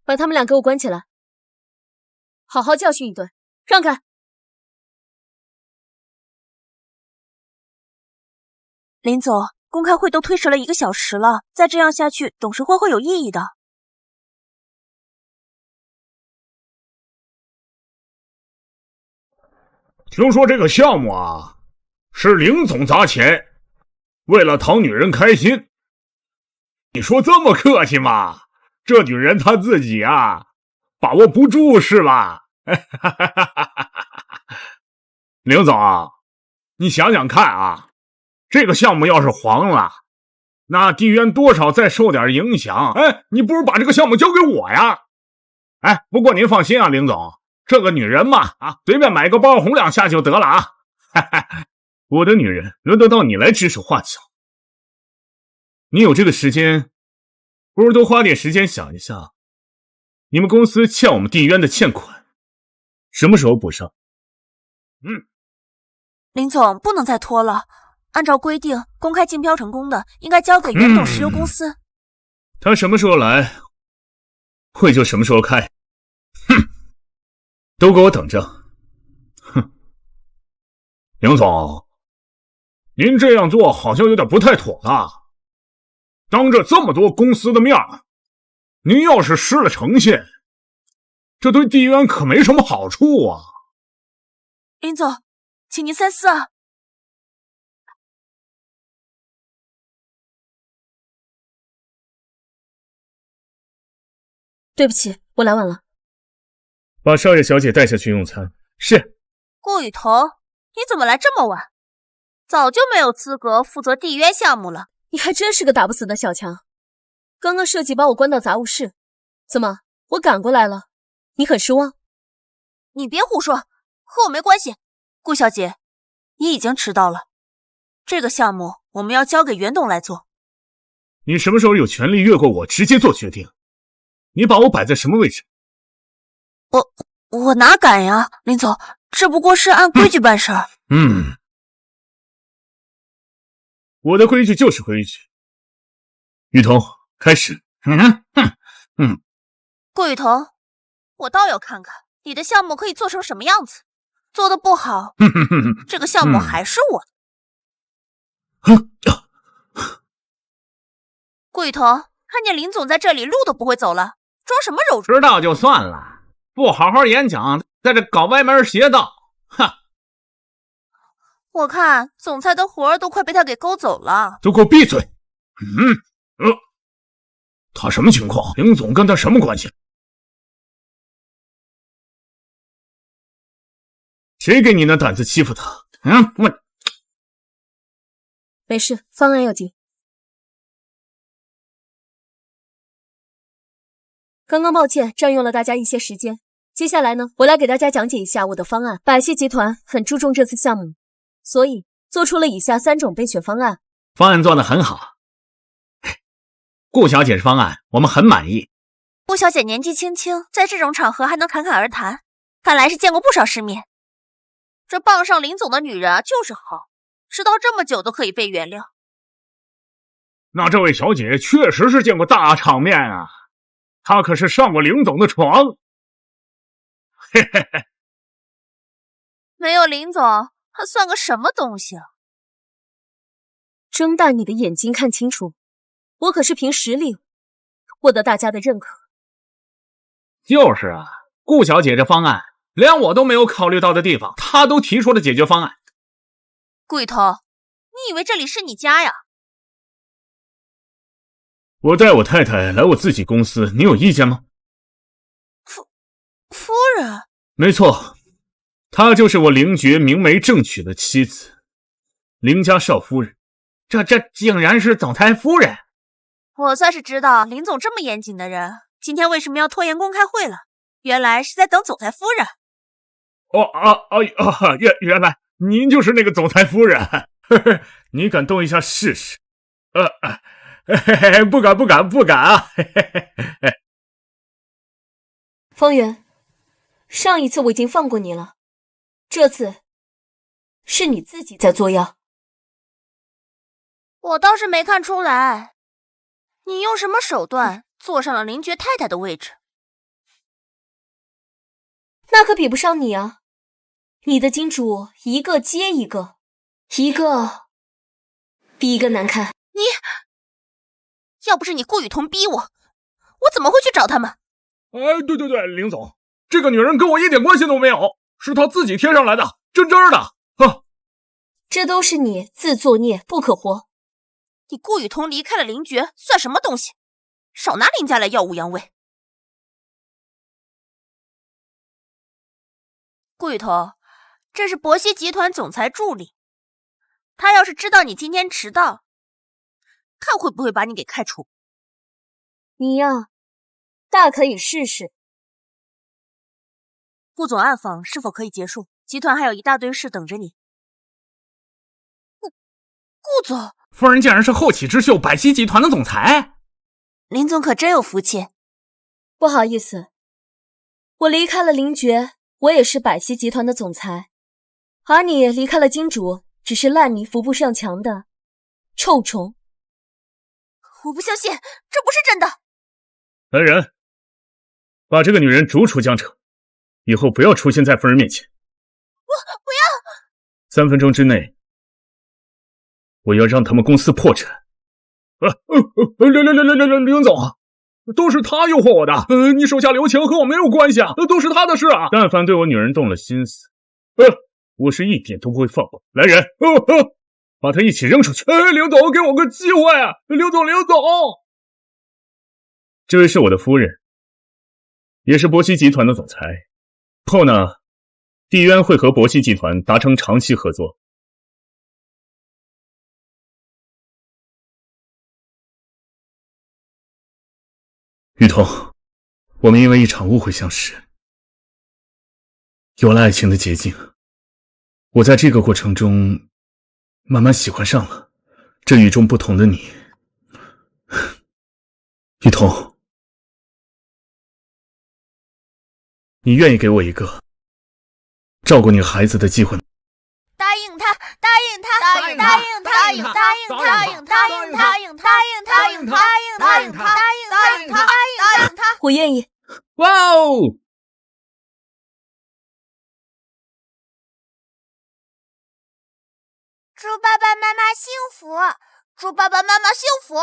把他们俩给我关起来，好好教训一顿。让开！
林总，公开会都推迟了1个小时了，再这样下去，董事会会有异议的。
听说这个项目啊，是林总砸钱，为了讨女人开心。你说这么客气吗？这女人她自己啊，把握不住是吧？林总啊，你想想看啊，这个项目要是黄了，那地渊多少再受点影响。你不如把这个项目交给我呀。不过您放心啊，林总，这个女人嘛，随便买个包哄2下就得了啊。
我的女人轮得到你来指手画脚？你有这个时间，不如多花点时间想一下，你们公司欠我们地渊的欠款，什么时候补上？
林总，不能再拖了。按照规定，公开竞标成功的应该交给原董石油公司。
他什么时候来，会就什么时候开。都给我等着！
林总，您这样做好像有点不太妥了。当着这么多公司的面，您要是失了诚信，这对地渊可没什么好处啊。
林总，请您三思啊。
对不起，我来晚了。
把少爷小姐带下去用餐。
是。
顾雨桐，你怎么来这么晚？早就没有资格负责地渊项目了。
你还真是个打不死的小强。刚刚设计把我关到杂物室，怎么我赶过来了，你很失望？
你别胡说，和我没关系。顾小姐，你已经迟到了。这个项目我们要交给袁董来做。
你什么时候有权利越过我直接做决定？你把我摆在什么位置？
我哪敢呀，林总，这不过是按规矩办事儿。
我的规矩就是规矩。雨桐，开始。
顾雨桐，我倒要看看你的项目可以做成什么样子。做得不好，这个项目还是我的。顾雨桐，看见林总在这里，路都不会走了，装什么柔弱？
知道就算了，不好好演讲，在这搞歪门邪道，
我看总裁的活儿都快被他给勾走了。
都给我闭嘴！他什么情况？林总跟他什么关系？
谁给你那胆子欺负他？
没事，方案要紧。刚刚抱歉占用了大家一些时间，接下来呢，我来给大家讲解一下我的方案。百熙集团很注重这次项目，所以做出了以下3种备选方案。
方案做得很好，顾小姐的方案我们很满意。
顾小姐年纪轻轻，在这种场合还能侃侃而谈，看来是见过不少世面。这傍上林总的女人啊，就是好，迟到这么久都可以被原谅。
那这位小姐确实是见过大场面啊，她可是上过林总的床。嘿嘿嘿，
没有林总，她算个什么东西啊？
睁大你的眼睛看清楚，我可是凭实力获得大家的认可。
就是啊，顾小姐这方案连我都没有考虑到的地方，她都提出了解决方案。
顾雨桐，你以为这里是你家呀？
我带我太太来我自己公司，你有意见吗？
夫人？
没错，她就是我凌绝明媒正娶的妻子，凌家少夫人。
这竟然是总裁夫人！
我算是知道林总这么严谨的人，今天为什么要拖延公开会了？原来是在等总裁夫人。
原来您就是那个总裁夫人。
你敢动一下试试？
不敢啊！
方圆，上一次我已经放过你了，这次是你自己在作妖。
我倒是没看出来，你用什么手段坐上了凌绝太太的位置？
那可比不上你啊！你的金主一个接一个，一个比一个难看。
你要不是你顾雨桐逼我，我怎么会去找他们？
对，林总，这个女人跟我一点关系都没有，是她自己贴上来的，真的啊！
这都是你自作孽不可活。
你顾雨桐离开了凌绝，算什么东西？少拿林家来耀武扬威！顾雨桐，这是博熙集团总裁助理，他要是知道你今天迟到，看会不会把你给开除。
你呀，大可以试试。
顾总暗访是否可以结束？集团还有一大堆事等着你。顾总，
夫人竟然是后起之秀百熙集团的总裁，
林总可真有福气。
不好意思，我离开了凌绝，我也是百熙集团的总裁，而你离开了金主，只是烂泥扶不上墙的臭虫。
我不相信，这不是真的。
来人，把这个女人逐出江城，以后不要出现在夫人面前。
我不
要！3分钟之内，我要让他们公司破产。
林总，都是他诱惑我的，你手下留情和我没有关系啊，都是他的事啊。
但凡对我女人动了心思，我是一点都不会放过。来人，把他一起扔出去。
林总，给我个机会啊！林总。
这位是我的夫人，也是博熙集团的总裁。后呢，蒂渊会和博熙集团达成长期合作。雨桐，我们因为一场误会相识，有了爱情的结晶。我在这个过程中慢慢喜欢上了这与众不同的你。雨桐，你愿意给我一个照顾你孩子的机会吗？
答应他，答应他，答应他，答应他，答应他，答应他，答应他，答应他，答应他，答应他，答应他，答应他，答应他，
我愿意。
哇哦！
祝爸爸妈妈幸福！祝爸爸妈妈幸福！